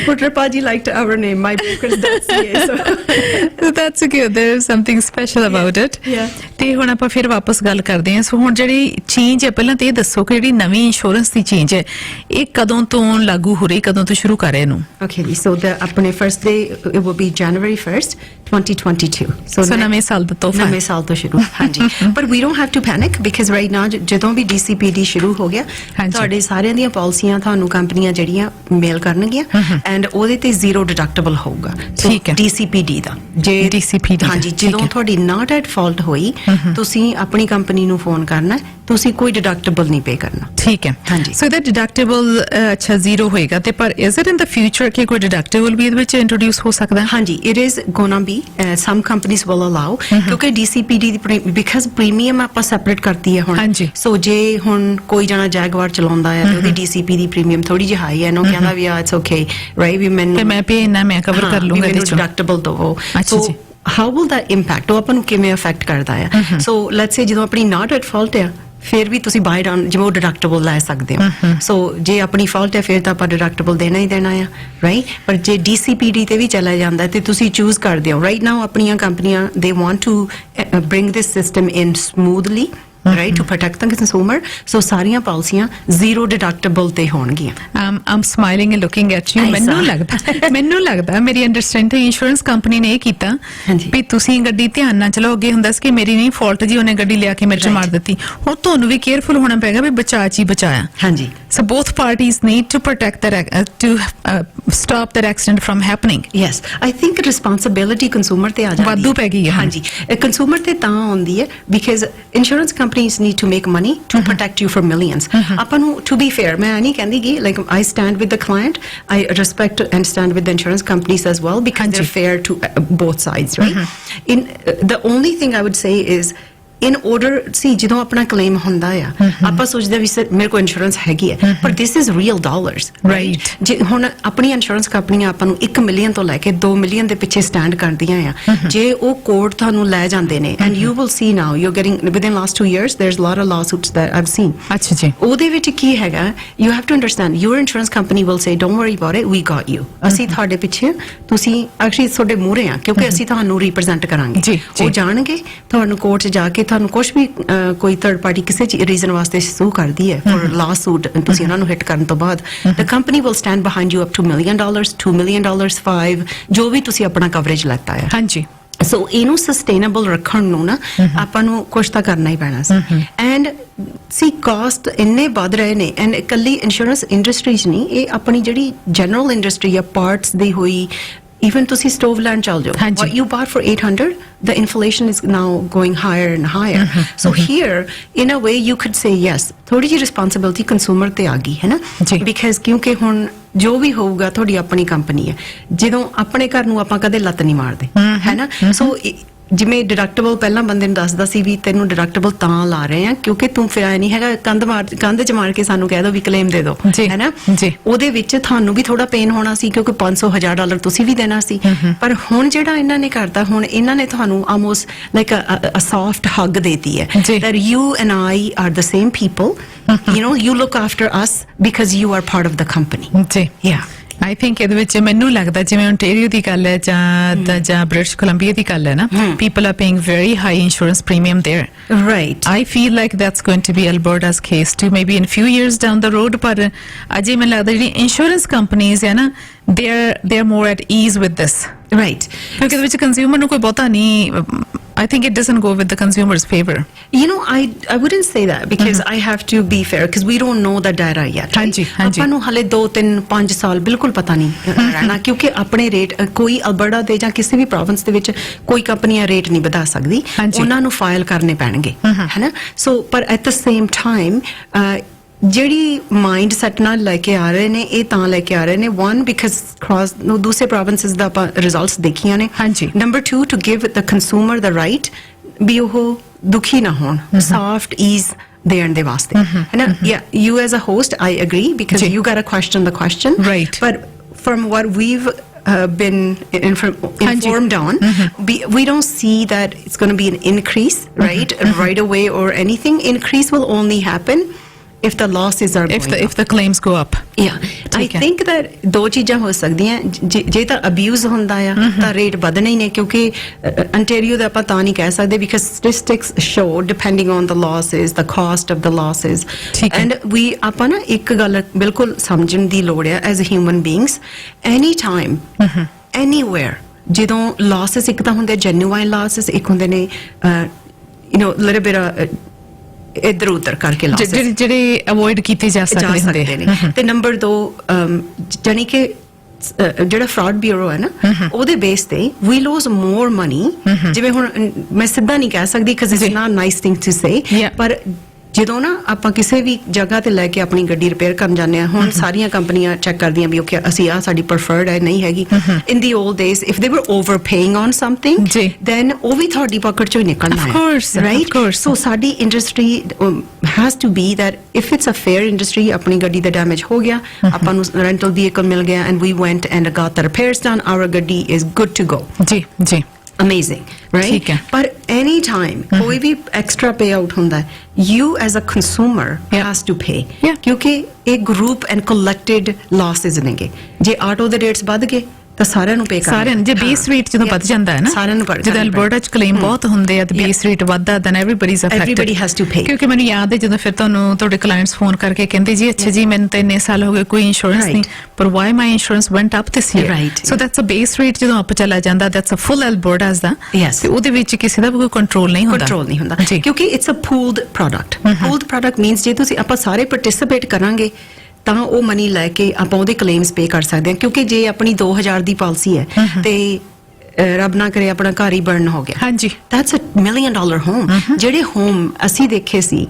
Putrapaji liked our name, mybrokers.ca. So that's good. There is something special about it. Yeah. ਤੇ ਹੁਣ ਆਪਾਂ ਫਿਰ ਵਾਪਸ ਗੱਲ ਕਰਦੇ ਹਾਂ। ਸੋ ਹੁਣ ਜਿਹੜੀ ਚੇਂਜ ਹੈ, ਪਹਿਲਾਂ ਤੇ ਇਹ ਦੱਸੋ ਕਿ ਜਿਹੜੀ ਨਵੀਂ ਇੰਸ਼ੋਰੈਂਸ ਦੀ ਚੇਂਜ ਹੈ ਇਹ ਕਦੋਂ ਤੋਂ ਲਾਗੂ ਹੋ ਰਹੀ, ਕਦੋਂ ਤੋਂ ਸ਼ੁਰੂ ਕਰ ਰਹੇ ਇਹਨੂੰ? Okay, so the ਆਪਣੇ first day it will be January 1st, 2022. So ਨਵੇਂ ਸਾਲ ਦਾ ਤੋਹਫਾ। ਨਵੇਂ ਸਾਲ ਤੋਂ ਸ਼ੁਰੂ, ਹਾਂਜੀ। But we don't have to panic because right now ਜਦੋਂ ਵੀ DCPD ਸ਼ੁਰੂ ਹੋ ਗਿਆ, ਤੁਹਾਡੇ ਸਾਰਿਆਂ ਦੀਆਂ ਪਾਲਿਸੀਆਂ ਤੁਹਾਨੂੰ ਕੰਪਨੀਆਂ ਜਿਹੜੀਆਂ ਮੇਲ ਕਰਨਗੀਆਂ ਐਂਡ ਉਹਦੇ ਤੇ ਜ਼ੀਰੋ ਡਿਡਕਟੇਬਲ ਹੋਊਗਾ। ਠੀਕ ਹੈ। DCPD ਦਾ ਜੇ DCPD ਦਾ, ਹਾਂਜੀ, ਠੀਕ ਜਦੋਂ ਹੈ। ਤੁਹਾਡੀ ਨਾਟ ਐਟ ਫਾਲਟ ਹੋਈ ਤੁਸੀਂ ਆਪਣੀ ਕੰਪਨੀ ਨੂੰ ਫੋਨ ਕਰਨਾ, ਤੁਸੀਂ ਕੋਈ ਡਿਡਕਟੇਬਲ ਨਹੀਂ ਪੇ ਕਰਨਾ। ਠੀਕ ਹੈ, ਹਾਂਜੀ। ਸੋ ਇਹਦਾ ਡਿਡਕਟੇਬਲ ਅੱਛਾ ਜ਼ੀਰੋ ਹੋਏਗਾ, ਤੇ ਪਰ is it in the future ਕਿ ਕੋਈ ਡਿਡਕਟੇਬਲ ਵੀ ਇਹਦੇ ਵਿੱਚ ਇੰਟਰੋਡਿਊਸ ਹੋ ਸਕਦਾ ਹੈ? ਹਾਂਜੀ, it is gonna be some companies will allow ਕਿਉਂਕਿ DCPD ਦੀ because premium ਆਪਾਂ separate ਕਰਤੀ ਹੈ ਹੁਣ। ਹਾਂਜੀ। ਸੋ ਜੇ ਹੁਣ ਕੋਈ ਜਣਾ ਜੈਗਵਾਰ ਚਲਾਉਂਦਾ ਹੈ ਤੇ ਉਹਦੀ DCP ਦੀ ਪ੍ਰੀਮੀਅਮ ਥੋੜੀ ਜਿਹੀ ਹਾਈ ਹੈ, ਇਹਨੂੰ ਕਹਿੰਦਾ ਵੀ ਇਟਸ ਓਕੇ ਰਾਈਟ, ਵੀ ਤੇ ਮੈਂ ਪੇ ਇੰਨਾ ਮੈਂ ਕਵਰ ਕਰ ਲੂੰਗਾ ਇਹਦੇ ਚੋਂ। ਡਿਡਕਟੇਬਲ ਦਵੋ। ਅੱਛਾ ਜੀ। how will that impact ਉਹ ਆਪਾਂ ਨੂੰ ਕਿਵੇਂ ਅਫੈਕਟ ਕਰਦਾ ਹੈ? ਸੋ ਲੈਟਸ ਸੇ ਜਦੋਂ ਆਪਣੀ ਨਾਟ ਐਟ ਫਾਲਟ ਹੈ ਫਿਰ ਵੀ ਤੁਸੀਂ ਬਾਈ ਡਾਊਨ ਜਿਵੇਂ ਉਹ ਡਿਡਕਟੇਬਲ ਲੈ ਸਕਦੇ ਹੋ। ਸੋ ਜੇ ਆਪਣੀ ਫਾਲਟ ਹੈ ਫਿਰ ਤਾਂ ਆਪਾਂ ਡਿਡਕਟੇਬਲ ਦੇਣਾ ਹੀ ਦੇਣਾ ਆ, ਰਾਈਟ। ਪਰ ਜੇ DCPD ਤੇ ਵੀ ਚਲਾ ਜਾਂਦਾ ਤੇ ਤੁਸੀਂ ਚੂਜ਼ ਕਰਦੇ ਹੋ ਰਾਈਟ ਨਾਓ ਆਪਣੀਆਂ ਕੰਪਨੀਆਂ ਦੇ want to bring this system in smoothly, right, to protect the consumer. So ਸਾਰੀਆਂ ਪਾਲਿਸੀਆਂ ਜ਼ੀਰੋ ਡਿਡਕਟੇਬਲ ਤੇ ਹੋਣਗੀਆਂ। I'm smiling and looking at you. ਮੈਨੂੰ ਲੱਗਦਾ ਮੇਰੀ ਅੰਡਰਸਟੈਂਡਿੰਗ ਇੰਸ਼ੋਰੈਂਸ ਕੰਪਨੀ ਨੇ ਇਹ ਕੀਤਾ ਵੀ ਤੁਸੀਂ ਗੱਡੀ ਧਿਆਨ ਨਾਲ ਚਲਾਓ। ਅੱਗੇ ਹੁੰਦਾ ਸੀ ਕਿ ਮੇਰੀ ਨਹੀਂ ਫਾਲਟ ਜੀ, ਉਹਨੇ ਗੱਡੀ ਲਿਆ ਕੇ ਮੇਰੇ ਚ ਮਾਰ ਦਿੱਤੀ। ਹੁਣ ਤੁਹਾਨੂੰ ਵੀ ਕੇਅਰਫੁਲ ਹੋਣਾ ਪਏਗਾ ਵੀ ਬਚਾ ਚ ਹੀ ਬਚਾਇਆ। ਹਾਂਜੀ। So both parties need to protect that to stop that accident from happening. Yes, I think responsibility consumer ਤੇ ਆ ਜਾਂਦੀ ਹੈ। ਵਾਧੂ ਪੈ ਗਈ ਹੈ। ਹਾਂਜੀ, consumer ਤੇ ਤਾਂ ਆਉਂਦੀ ਹੈ because insurance companies need to make money to protect you from millions. ਆਪਾਂ ਨੂੰ to be fair, ਮੈਂ ਨਹੀਂ ਕਹਿੰਦੀ ਕਿ like I stand with the client, I respect and stand with the insurance companies as well because they're fair to both sides, right? The only thing I would say is in order see ਜਦੋਂ ਆਪਣਾ claim ਹੁੰਦਾ ਆ ਆਪਾਂ ਸੋਚਦੇ ਵੀ ਮੇਰੇ ਕੋਲ insurance ਹੈਗੀ ਹੈ, ਪਰ this is real dollars, right? ਜੇ ਹੁਣ ਆਪਣੀ ਇੰਸ਼ੋਰੈਂਸ ਕੰਪਨੀਆਂ ਆਪਾਂ ਨੂੰ 1 ਮਿਲੀਅਨ ਤੋਂ ਲੈ ਕੇ 2 ਮਿਲੀਅਨ ਦੇ ਪਿੱਛੇ ਸਟੈਂਡ ਕਰਦੀਆਂ ਆ। ਜੇ ਉਹ ਕੋਰਟ ਤੁਹਾਨੂੰ ਲੈ ਜਾਂਦੇ ਨੇ and you will see now you're getting within last 2 years there's a lot of lawsuits that I've seen. ਅੱਛਾ ਜੀ। ਉਹਦੇ ਵਿੱਚ ਕੀ ਹੈਗਾ, you have to understand your insurance company will say don't worry about it, we got you. ਅਸੀਂ ਤੁਹਾਡੇ ਪਿੱਛੇ, ਤੁਸੀਂ actually ਤੁਹਾਡੇ ਮੂਹਰੇ ਆ ਕਿਉਂਕਿ ਅਸੀਂ ਤੁਹਾਨੂੰ ਰਿਪਰੈਜ਼ੈਂਟ ਕਰਾਂਗੇ। ਉਹ ਜਾਣਗੇ ਤੁਹਾਨੂੰ ਕੋਰਟ 'ਚ ਜਾ ਕੇ ਤੁਹਾਨੂੰ ਕੁਝ ਵੀ ਕੋਈ ਥਰਡ ਪਾਰਟੀ ਕਿਸੇ ਰੀਜ਼ਨ ਵਾਸਤੇ ਸੂ ਕਰਦੀ ਹੈ ਫॉर ਲਾਸੂਟ, ਤੁਸੀਂ ਉਹਨਾਂ ਨੂੰ ਹਿੱਟ ਕਰਨ ਤੋਂ ਬਾਅਦ the company will stand behind you up to $1 million, $2 million, 5 ਜੋ ਵੀ ਤੁਸੀਂ ਆਪਣਾ ਕਵਰੇਜ ਲੈਤਾ ਹੈ। ਹਾਂਜੀ। ਸੋ ਇਹਨੂੰ ਸਸਟੇਨੇਬਲ ਰੱਖਣ ਨੂੰ ਨਾ ਆਪਾਂ ਨੂੰ ਕੁਝ ਤਾਂ ਕਰਨਾ ਹੀ ਪੈਣਾ ਸੀ। ਐਂਡ ਸੀ ਕਾਸਟ ਇੰਨੇ ਵੱਧ ਰਹੇ ਨੇ ਐਂਡ ਇਕੱਲੀ ਇੰਸ਼ੋਰੈਂਸ ਇੰਡਸਟਰੀ 'ਚ ਨਹੀਂ, ਇਹ ਆਪਣੀ ਜਿਹੜੀ ਜਨਰਲ ਇੰਡਸਟਰੀ ਆ ਪਾਰਟਸ ਦੀ ਹੋਈ, even ਤੁਸੀਂ stove ਲੈਣ ਚੱਲ ਜਾਓ, what you bought for 800, the inflation is now going higher and higher. So here in a way you could say yes, ਥੋੜੀ ਜਿਹੀ responsibility consumer ਤੇ ਆ ਗਈ ਹੈ ਨਾ, because ਕਿਉਂਕਿ ਹੁਣ ਜੋ ਵੀ ਹੋਊਗਾ ਤੁਹਾਡੀ ਆਪਣੀ ਕੰਪਨੀ ਹੈ। ਜਦੋਂ ਆਪਣੇ ਘਰ ਨੂੰ ਆਪਾਂ ਕਦੇ ਲੱਤ ਨਹੀਂ ਮਾਰਦੇ ਹੈ ਨਾ। ਸੋ ਜਿਵੇਂ ਡਿਡਕਟੇਬਲ ਪਹਿਲਾਂ ਬੰਦੇ ਨੂੰ ਦੱਸਦਾ ਸੀ ਵੀ ਤੈਨੂੰ ਡਿਡਕਟੇਬਲ ਤਾਂ ਲਾ ਰਹੇ ਆ ਕਿਉਂਕਿ ਤੂੰ ਫਿਰ ਆਇਆ ਨਹੀਂ ਹੈਗਾ ਕੰਧ 'ਚ ਮਾਰ ਕੇ ਸਾਨੂੰ ਕਹਿ ਦੋ ਵੀ ਕਲੇਮ ਦੇ ਦੋ, ਹੈ ਨਾ। ਉਹਦੇ ਵਿੱਚ ਤੁਹਾਨੂੰ ਵੀ ਥੋੜਾ ਪੇਨ ਹੋਣਾ ਸੀ ਕਿਉਂਕਿ $500,000 ਤੁਸੀਂ ਵੀ ਦੇਣਾ ਸੀ। ਪਰ ਹੁਣ ਜਿਹੜਾ ਇਹਨਾਂ ਨੇ ਕਰਤਾ, ਹੁਣ ਇਹਨਾਂ ਨੇ ਤੁਹਾਨੂੰ almost like a soft hug ਦੇਤੀ ਹੈ that you and I are the same people, you know, you look after us because you are part of the company. ਜੀ, yeah. I think ਇਹਦੇ ਵਿੱਚ ਮੈਨੂੰ ਲੱਗਦਾ ਜਿਵੇਂ ਓਨਟਾਰੀਓ ਦੀ ਗੱਲ ਹੈ ਜਾਂ ਬ੍ਰਿਟਿਸ਼ ਕੋਲੰਬੀਆ ਦੀ ਗੱਲ ਹੈ ਨਾ, people are paying very high insurance premium there. Right. I feel like that's going to be Alberta's case too, maybe in a few years down the road. ਪਰ ਅਜੇ ਮੈਨੂੰ ਲੱਗਦਾ ਜਿਹੜੀ insurance companies ਹੈ ਨਾ, they're more at ease with this. Right. ਕਿਉਂਕਿ ਇਹਦੇ ਵਿੱਚ consumer ਨੂੰ ਕੋਈ ਬਹੁਤਾ ਨਹੀਂ, I think it doesn't go with the consumer's favor. You know, I wouldn't say that because I have to be fair because we don't know the data yet. ਹਾਂਜੀ। ਆਪਾਂ ਨੂੰ ਹਲੇ 2, 3, 5 ਸਾਲ ਬਿਲਕੁਲ ਪਤਾ ਨਹੀਂ ਰਹਿਣਾ ਕਿਉਂਕਿ ਆਪਣੇ ਰੇਟ ਕੋਈ ਅਲਬਰਟਾ ਦੇ ਜਾਂ ਕਿਸੇ ਵੀ ਪ੍ਰੋਵਿੰਸ ਦੇ ਵਿੱਚ ਕੋਈ ਕੰਪਨੀਆਂ ਰੇਟ ਨਹੀਂ ਵਧਾ ਸਕਦੀ, ਉਹਨਾਂ ਨੂੰ ਫਾਈਲ ਕਰਨੇ ਪੈਣਗੇ, ਹੈ ਨਾ। ਸੋ ਪਰ ਐਟ ਦ ਸੇਮ ਟਾਈਮ ਜਿਹੜੀ ਮਾਈਂਡ ਸੈਟ ਨਾਲ ਲੈ ਕੇ ਆ ਰਹੇ ਨੇ, ਇਹ ਤਾਂ ਲੈ ਕੇ ਆ ਰਹੇ ਨੇ one because ਦੂਸਰੇ ਪ੍ਰੋਵਿੰਸਸ ਦਾ ਆਪਾਂ ਰਿਜ਼ਲਟਸ ਦੇਖੀਆਂ ਨੇ। Number 2 to give the consumer the right ਵੀ ਉਹ ਦੁਖੀ ਨਾ ਹੋਣ, soft ease ਦੇਣ ਦੇ ਵਾਸਤੇ, ਹੈ ਨਾ। Yeah, you as a host, I agree because you gotta question the question. Right. But from what we've been informed on, we don't see that it's going to be an increase, right away or anything. Increase will only happen if the losses are going if the claims go up. Yeah, I ਠੀਕ ਹੈ। think that ਦੋ ਚੀਜ਼ਾਂ ਹੋ ਸਕਦੀਆਂ ਜੇ ਤਾਂ abuse ਹੁੰਦਾ ਆ ਤਾਂ ਰੇਟ ਵਧਣੇ ਹੀ ਨੇ ਕਿਉਂਕਿ ਅੰਟੈਰੀਓ ਦਾ ਆਪਾਂ ਤਾਂ ਨਹੀਂ ਕਹਿ ਸਕਦੇ because statistics show depending on the losses the caste of the losses ਠੀਕ ਹੈ। ਐਂਡ ਵੀ ਆਪਾਂ ਨਾ ਇੱਕ ਗੱਲ ਬਿਲਕੁਲ ਸਮਝਣ ਦੀ ਲੋੜ ਆ as a human beings any time anywhere ਜਦੋਂ ਲਾਸਸ ਇੱਕ ਤਾਂ ਹੁੰਦੇ ਜੈਨੂਇਨ ਲਾਸਸ ਇੱਕ ਹੁੰਦੇ ਨੇ ਯੂ ਨੋ ਲਿਟਲ ਬਿਟ ਇੱਧਰ ਉੱਧਰ ਕਰਕੇ ਲਾਸਸ ਜਿਹੜੇ ਅਵੋਇਡ ਕੀਤੇ ਜਾ ਸਕਦੇ ਨੇ ਤੇ ਨੰਬਰ 2 ਜਾਨੀ ਕਿ ਜਿਹੜਾ ਫਰਾਡ ਬਿਊਰੋ ਹੈ ਨਾ ਉਹਦੇ ਬੇਸ ਤੇ ਵੀ ਲੂਜ਼ ਮੋਰ ਮਨੀ ਜਿਵੇਂ ਹੁਣ ਮੈਂ ਸਿੱਧਾ ਨਹੀਂ ਕਹਿ ਸਕਦੀ because it's not nice thing to say ਪਰ ਜਦੋਂ ਨਾ ਆਪਾਂ ਕਿਸੇ ਵੀ ਜਗ੍ਹਾ ਤੇ ਲੈ ਕੇ ਆਪਣੀ ਗੱਡੀ ਰਿਪੇਅਰ ਕਰਨ ਜਾਂਦੇ ਆ ਹੁਣ ਸਾਰੀਆਂ ਕੰਪਨੀਆਂ ਚੈੱਕ ਕਰਦੀਆਂ ਵੀ ਓਕੇ ਅਸੀਂ ਆ ਸਾਡੀ ਪ੍ਰੈਫਰਡ ਹੈ ਨਹੀਂ ਹੈਗੀ ਇਨ ਦੀ 올ਡ ਡੇਜ਼ ਇਫ ਦੇ ਵਰ ਓਵਰਪੇਇੰਗ ਔਨ ਸਮਥਿੰਗ ਦੈਨ ਉਹ ਵੀ ਤੁਹਾਡੀ ਪਾਕਟ ਚੋਂ ਹੀ ਨਿਕਲਣਾ ਹੈ ਰਾਈਟ ਸੋ ਸਾਡੀ industry has to be that if it's a fair industry ਆਪਣੀ ਗੱਡੀ ਦਾ ਡੈਮੇਜ ਹੋ ਗਿਆ ਆਪਾਂ ਨੂੰ ਰੈਂਟਲ ਵਹੀਕਲ ਮਿਲ ਗਿਆ and we went and got the repairs done our ਗੱਡੀ ਇਜ਼ ਗੁੱਡ ਟੂ ਗੋ ਜੀ amazing right ਠੀਕ ਹੈ। but any time ਕੋਈ ਵੀ extra payout ਹੁੰਦਾ ਹੈ you as a consumer has to pay ਕਿਉਂਕਿ ਇਹ group and collected losses ਨੇਗੇ ਜੇ ਆਟੋ ਦੇ ਰੇਟਸ ਵੱਧ ਗਏ ਤਾਂ ਸਾਰਿਆਂ ਨੂੰ ਪੇ ਕਰਨਾ ਸਾਰਿਆਂ ਜੇ ਬੇਸ ਰੇਟ ਜਦੋਂ ਵੱਧ ਜਾਂਦਾ ਹੈ ਨਾ ਸਾਰਿਆਂ ਨੂੰ ਜਦੋਂ ਅਲਬਰਟਾ ਚ ਕਲੇਮ ਬਹੁਤ ਹੁੰਦੇ ਆ ਤੇ ਬੇਸ ਰੇਟ ਵੱਧਦਾ then everybody's affected everybody has to pay ਕਿਉਂਕਿ ਮੈਨੂੰ ਯਾਦ ਹੈ ਜਦੋਂ ਫਿਰ ਤੁਹਾਨੂੰ ਤੁਹਾਡੇ ਕਲਾਇੰਟਸ ਫੋਨ ਕਰਕੇ ਕਹਿੰਦੇ ਜੀ ਅੱਛਾ ਜੀ ਮੈਨੂੰ ਤਾਂ ਇੰਨੇ ਸਾਲ ਹੋ ਗਏ ਕੋਈ ਇੰਸ਼ੋਰੈਂਸ ਨਹੀਂ ਪਰ why my insurance went up this year so that's a base rate ਜਦੋਂ ਅਪ ਚਲਾ ਜਾਂਦਾ ਦੈਟਸ ਅ ਫੁੱਲ ਅਲਬਰਟਾਸ ਦਾ ਤੇ ਉਹਦੇ ਵਿੱਚ ਕਿਸੇ ਦਾ ਕੋਈ ਕੰਟਰੋਲ ਨਹੀਂ ਹੁੰਦਾ ਕਿਉਂਕਿ ਇਟਸ ਅ ਪੂਲਡ ਪ੍ਰੋਡਕਟ ਮੀਨਸ ਜੇ ਤੁਸੀਂ ਆਪਾਂ ਸਾਰੇ ਪਾਰਟਿਸਿਪੇਟ ਕਰਾਂਗੇ ਤਾਂ ਉਹ ਮਨੀ ਲੈ ਕੇ ਆਪਾਂ ਉਹਦੇ ਕਲੇਮਸ ਪੇ ਕਰ ਸਕਦੇ ਹਾਂ ਕਿਉਂਕਿ ਜੇ ਆਪਣੀ 2000 ਦੀ ਪਾਲਿਸੀ ਹੈ ਤੇ ਰੱਬ ਨਾ ਕਰੇ ਆਪਣਾ ਘਰ ਹੀ ਬਰਨ ਹੋ ਗਿਆ ਹਾਂਜੀ ਦੈਟਸ ਅ $1 million ਹੋਮ ਜਿਹੜੇ ਹੋਮ ਅਸੀਂ ਦੇਖੇ ਸੀ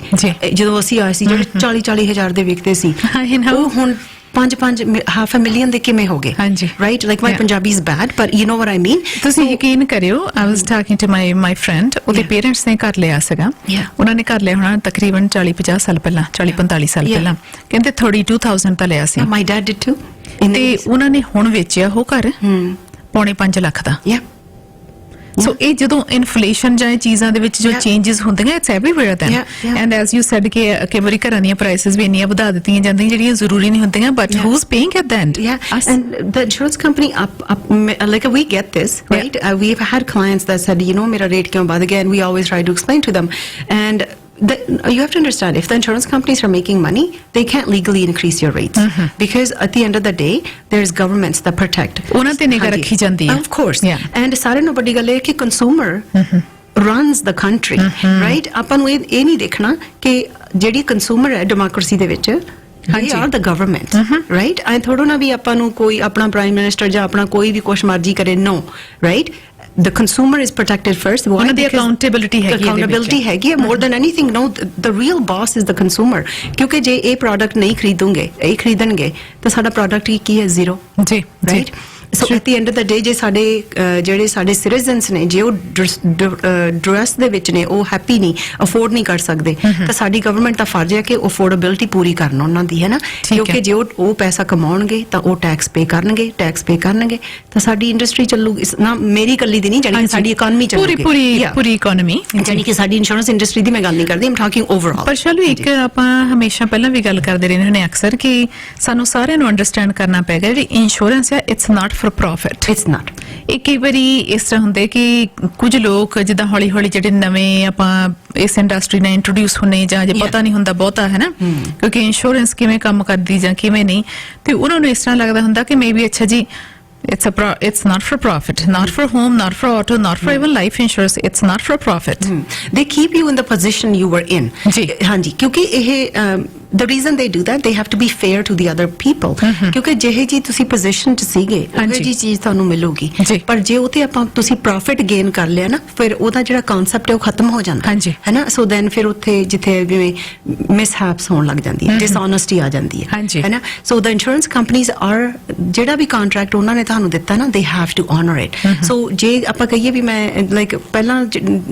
ਜਦੋਂ ਅਸੀਂ ਆਏ ਸੀ ਜਿਹੜੇ 40 ਹਜ਼ਾਰ ਦੇ ਵਿਕਦੇ ਸੀ ਉਹ ਹੁਣ 5.5 ਦੇ ਕਿਵੇਂ ਹੋ ਗਏ ਹਾਂਜੀ right like my Punjabi is bad ਪਰ ਯੂ ਨੋ ਵਾਟ ਆਈ ਮੀਨ ਤੁਸੀਂ ਯਕੀਨ ਕਰਿਓ ਆਈ ਵਾਸ ਟਾਕਿੰਗ ਟੂ ਮਾਈ ਫਰੈਂਡ ਉਹਦੇ ਪੇਰੈਂਟਸ ਨੇ ਘਰ ਲਿਆ ਸੀਗਾ ਉਹਨਾਂ ਨੇ ਘਰ ਲਿਆ ਹੋਣਾ ਤਕਰੀਬਨ 40-50 ਸਾਲ ਪਹਿਲਾਂ 40-45 ਸਾਲ ਪਹਿਲਾਂ ਕਹਿੰਦੇ 32,000 ਤਾਂ ਲਿਆ ਸੀ ਮਾਈ ਡੈਡ ਡਿਡ ਟੂ ਤੇ ਉਹਨਾਂ ਨੇ ਹੁਣ ਵੇਚਿਆ ਉਹ ਘਰ ਪੌਣੇ 5 ਲੱਖ ਦਾ ਸੋ ਇਹ ਜਦੋਂ ਇਨਫਲੇਸ਼ਨ ਜਾਂ ਚੀਜ਼ਾਂ ਦੇ ਵਿੱਚ ਜੋ ਚੇਂਜਸ ਹੁੰਦੀਆਂ it's everywhere then and as you said ਕਿ ਕਈ ਵਾਰੀ ਘਰਾਂ ਦੀਆਂ ਪ੍ਰਾਈਸਿਸ ਵੀ ਇੰਨੀਆਂ ਵਧਾ ਦਿੱਤੀਆਂ ਜਾਂਦੀਆਂ ਜਿਹੜੀਆਂ ਜ਼ਰੂਰੀ ਨਹੀਂ ਹੁੰਦੀਆਂ but who is paying at the and and the insurance company like we get this right we've had clients that said you know mera rate kyun badh gaya and we always try to explain to them and you have to understand if the insurance companies are making money they can't legally increase your rates because at the end of the day there's governments that protect ਉਹਨਾਂ ਤੇ ਨਿਗਾਹ ਰੱਖੀ ਜਾਂਦੀ ਹੈ of course and ਸਾਰੇ ਨੂੰ ਵੱਡੀ ਗੱਲ ਇਹ ਕਿ consumer runs the country right ਆਪਾਂ ਨੂੰ ਇਹ ਨਹੀਂ ਦੇਖਣਾ ਕਿ ਜਿਹੜੀ consumer ਹੈ democracy ਦੇ ਵਿੱਚ they are the government right ਐ ਥੋੜਾ ਨਾ ਵੀ ਆਪਾਂ ਨੂੰ ਕੋਈ ਆਪਣਾ prime minister ਜਾਂ ਆਪਣਾ ਕੋਈ ਵੀ ਕੁਛ ਮਰਜ਼ੀ ਕਰੇ no right the consumer is protected first ਉਹਨਾਂ ਦੀ accountability ਹੈਗੀ ਹੈ more than anything no the real boss is the consumer ਕਿਉਂਕਿ ਜੇ ਇਹ product ਨਹੀਂ ਖਰੀਦਣਗੇ ਤਾਂ ਸਾਡਾ product ਕੀ ਹੈ zero ਜੀ right so at the end of the day ਜੇ ਸਾਡੇ ਜਿਹੜੇ ਸਾਡੇ ਸਿਟੀਜ਼ਨਸ ਨੇ ਜੇ ਉਹ ਡਰੈਸ ਦੇ ਵਿੱਚ ਨੇ ਉਹ ਹੈਪੀ ਨਹੀਂ ਅਫੋਰਡ ਨਹੀਂ ਕਰ ਸਕਦੇ ਤਾਂ ਸਾਡੀ ਗਵਰਨਮੈਂਟ ਦਾ ਫਰਜ਼ ਹੈ ਕਿ ਅਫੋਰਡੇਬਿਲਟੀ ਪੂਰੀ ਕਰਨਾ ਉਹਨਾਂ ਦੀ ਹੈ ਨਾ ਕਿਉਂਕਿ ਜੇ ਉਹ ਪੈਸਾ ਕਮਾਉਣਗੇ ਤਾਂ ਉਹ ਟੈਕਸ ਪੇ ਕਰਨਗੇ ਤਾਂ ਸਾਡੀ ਇੰਡਸਟਰੀ ਚੱਲੂਗੀ ਨਾ ਮੇਰੀ ਇਕੱਲੀ ਦੀ ਨਹੀਂ ਜਾਨੀ ਸਾਡੀ ਇਕਨੋਮੀ ਚੱਲੂਗੀ ਪੂਰੀ ਇਕਨੋਮੀ ਜਾਨੀ ਕਿ ਸਾਡੀ ਇੰਸ਼ੋਰੈਂਸ ਇੰਡਸਟਰੀ ਦੀ ਮੈਂ ਗੱਲ ਨਹੀਂ ਕਰਦੀ ਆਮ ਟਾਕਿੰਗ ਓਵਰਆਲ ਪਰ ਚਲੋ ਇੱਕ ਆਪਾਂ ਹਮੇਸ਼ਾ ਪਹਿਲਾਂ ਵੀ ਗੱਲ ਕਰਦੇ ਰਹੇ ਨੇ ਅਕਸਰ ਕਿ ਸਾਨੂੰ ਸਾਰਿਆਂ ਨੂੰ ਅੰਡਰਸਟੈਂਡ ਕਰਨਾ ਪੈਗਾ ਜਿਹੜੀ ਇੰਸ਼ੋਰੈਂਸ ਹੈ it's not for profit it's not ਇਹ ਕਈ ਵਾਰੀ ਇਸ ਤਰ੍ਹਾਂ ਹੁੰਦੇ ਕਿ ਕੁਝ ਲੋਕ ਜਿੱਦਾਂ ਹੌਲੀ ਜਿਹੜੇ ਨਵੇਂ ਆਪਾਂ ਇਸ ਇੰਡਸਟਰੀ ਨਾਲ ਇੰਟਰੋਡਿਊਸ ਹੋਣੇ ਜਾਂ ਜੇ ਪਤਾ ਨਹੀਂ ਹੁੰਦਾ ਬਹੁਤਾ ਹੈ ਨਾ ਕਿਉਂਕਿ ਇੰਸ਼ੋਰੈਂਸ ਕਿਵੇਂ ਕੰਮ ਕਰਦੀ ਜਾਂ ਕਿਵੇਂ ਨਹੀਂ ਤੇ ਉਹਨਾਂ ਨੂੰ ਇਸ ਤਰ੍ਹਾਂ ਲੱਗਦਾ ਹੁੰਦਾ ਕਿ ਮੇਬੀ ਅੱਛਾ ਜੀ it's not for profit, not for home, not for auto, not for even life insurance. It's not for profit. They keep you in the position you were in. ਹਾਂਜੀ ਕਿਉਂਕਿ ਇਹ the reason they do that they have to be fair to the other people ਕਿਉਂਕਿ ਜਿਹੇ ਜੀ ਤੁਸੀਂ position 'ਚ ਸੀਗੇ ਉਹ ਜੀ ਚੀਜ਼ ਤੁਹਾਨੂੰ ਮਿਲੂਗੀ ਪਰ ਜੇ ਉਹ ਤੇ ਆਪਾਂ ਤੁਸੀਂ ਪ੍ਰੋਫਿਟ ਗੇਨ ਕਰ ਲਿਆ ਨਾ ਫਿਰ ਉਹਦਾ ਜਿਹੜਾ ਕਨਸੈਪਟ ਹੈ ਉਹ ਖਤਮ ਹੋ ਜਾਂਦਾ ਹੈ ਨਾ ਸੋ ਦੈਨ ਫਿਰ ਉੱਥੇ ਜਿੱਥੇ ਜਿਵੇਂ ਮਿਸਹੈਪਸ ਹੋਣ ਲੱਗ ਜਾਂਦੀ ਹੈ ਡਿਸਓਨੈਸਟੀ ਆ ਜਾਂਦੀ ਹੈ ਨਾ ਸੋ the insurance companies are ਜਿਹੜਾ ਵੀ ਕੰਟਰੈਕਟ ਉਹਨਾਂ ਨੇ ਤੁਹਾਨੂੰ ਦਿੱਤਾ ਨਾ they have to honor it so ਜੇ ਆਪਾਂ ਕਹੀਏ ਵੀ ਮੈਂ like ਪਹਿਲਾਂ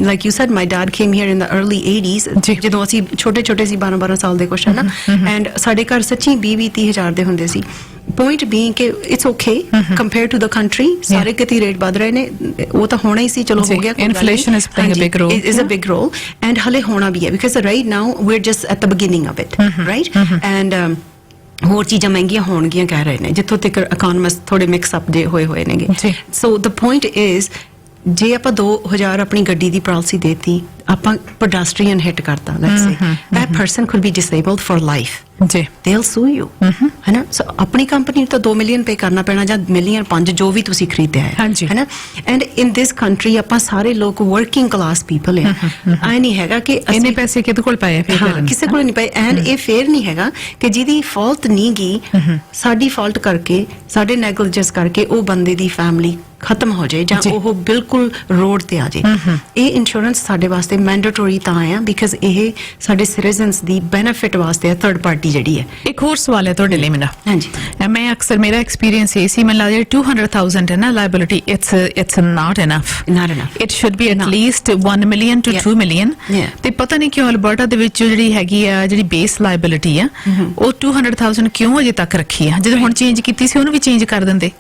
like you said my dad came here in the early 80s ਜਦੋਂ ਅਸੀਂ ਛੋਟੇ ਸੀ 12 ਸਾਲ ਦੇ ਕੁਛ ਹੈ ਨਾ ਐਂਡ ਸਾਡੇ ਘਰ ਸੱਚੀ 20-30 ਹਜ਼ਾਰ ਦੇ ਹੁੰਦੇ ਸੀ point being ਕਿ it's okay compared to the country ਸਾਰੇ ਕਿਤੇ ਰੇਟ ਵਧ ਰਹੇ ਨੇ ਉਹ ਤਾਂ ਹੋਣਾ ਹੀ ਸੀ ਚਲੋ ਹੋ ਗਿਆ inflation is playing a big role is a big role and ਹਲੇ ਹੋਣਾ ਵੀ ਹੈ because right now we're just at the beginning of it right and ਹੋਰ ਚੀਜ਼ਾਂ ਮਹਿੰਗੀਆਂ ਹੋਣਗੀਆਂ ਕਹਿ ਰਹੇ ਨੇ ਜਿੱਥੋਂ ਤੱਕ ਇਕਨੋਮਿਸਟ ਥੋੜੇ ਮਿਕਸ ਅਪ ਜੇ ਹੋਏ ਨੇਗੇ ਸੋ ਦ ਪੁਆਇੰਟ ਇਜ਼ ਜੇ ਆਪਾਂ 2000 ਆਪਣੀ ਗੱਡੀ ਦੀ ਪਾਲਿਸੀ ਦੇਤੀ ਆਪਾਂ ਪੈਡੈਸਟਰੀਅਨ ਹਿੱਟ ਕਰਤਾ let's say that person could be disabled for life ਜੀ they'll sue you ਹੈ ਨਾ ਸੋ ਆਪਣੀ ਕੰਪਨੀ ਨੂੰ ਤਾਂ 2 ਮਿਲੀਅਨ ਪੇ ਕਰਨਾ ਪੈਣਾ ਜਾਂ ਮਿਲੀਅਨ 5 ਜੋ ਵੀ ਤੁਸੀਂ ਖਰੀਦਿਆ ਹੈ ਹੈ ਨਾ ਐਂਡ ਇਨ ਦਿਸ ਕੰਟਰੀ ਆਪਾਂ ਸਾਰੇ ਲੋਕ ਵਰਕਿੰਗ ਕਲਾਸ ਪੀਪਲ ਆ ਐ ਨਹੀਂ ਹੈਗਾ ਕਿ ਇੰਨੇ ਪੈਸੇ ਕਿਹਦੇ ਕੋਲ ਪਾਏ ਫਿਰ ਕਰਨ ਕਿਸੇ ਕੋਲ ਨਹੀਂ ਪਏ ਐਂਡ ਇਹ ਫੇਰ ਨਹੀਂ ਹੈਗਾ ਕਿ ਜਿਹਦੀ ਫਾਲਟ ਨਹੀਂ ਗਈ ਸਾਡੀ ਫਾਲਟ ਕਰਕੇ ਸਾਡੇ ਨੈਗਲੀਜੈਂਸ ਕਰਕੇ ਉਹ ਬੰਦੇ ਦੀ ਫੈਮਿਲੀ ਖਤਮ ਹੋ ਜਾਏ ਜਾਂ ਉਹ ਬਿਲਕੁਲ ਰੋਡ ਤੇ ਆ ਜਾਏ ਇਹ ਇੰਸ਼ੋਰੈਂਸ ਸਾਡੇ ਵਾਸਤੇ ਮੈਂਡੇਟਰੀ ਤਾਂ ਆ ਬਿਕਾਜ਼ ਇਹ ਸਾਡੇ ਸਿਟੀਜ਼ਨਸ ਦੀ ਬੈਨੀਫਿਟ ਵਾਸਤੇ ਹੈ ਥਰਡ ਪਾਰਟੀ ਜਿਹੜੀ ਹੈ ਇੱਕ ਹੋਰ ਸਵਾਲ ਹੈ ਤੁਹਾਡੇ ਲਈ ਮੇਰਾ ਹਾਂਜੀ ਮੈਂ ਅਕਸਰ ਮੇਰਾ ਐਕਸਪੀਰੀਅੰਸ ਇਹ ਸੀ ਮੈਨੂੰ ਲੱਗਦਾ 200,000 ਹੈ ਨਾ liability it's not enough it should be at least 1 million to 2 million ਤੇ ਪਤਾ ਨਹੀਂ ਕਿਉਂ ਅਲਬਰਟਾ ਦੇ ਵਿੱਚ ਜਿਹੜੀ ਹੈਗੀ ਆ ਜਿਹੜੀ ਬੇਸ ਲਾਇਬਿਲਿਟੀ ਆ ਉਹ 200,000 ਕਿਉਂ ਅਜੇ ਤੱਕ ਰੱਖੀ ਆ ਜਦੋਂ ਹੁਣ ਚੇਂਜ ਕੀਤੀ ਸੀ ਉਹਨੂੰ ਵੀ ਚੇਂਜ ਕਰ ਦਿੰਦੇ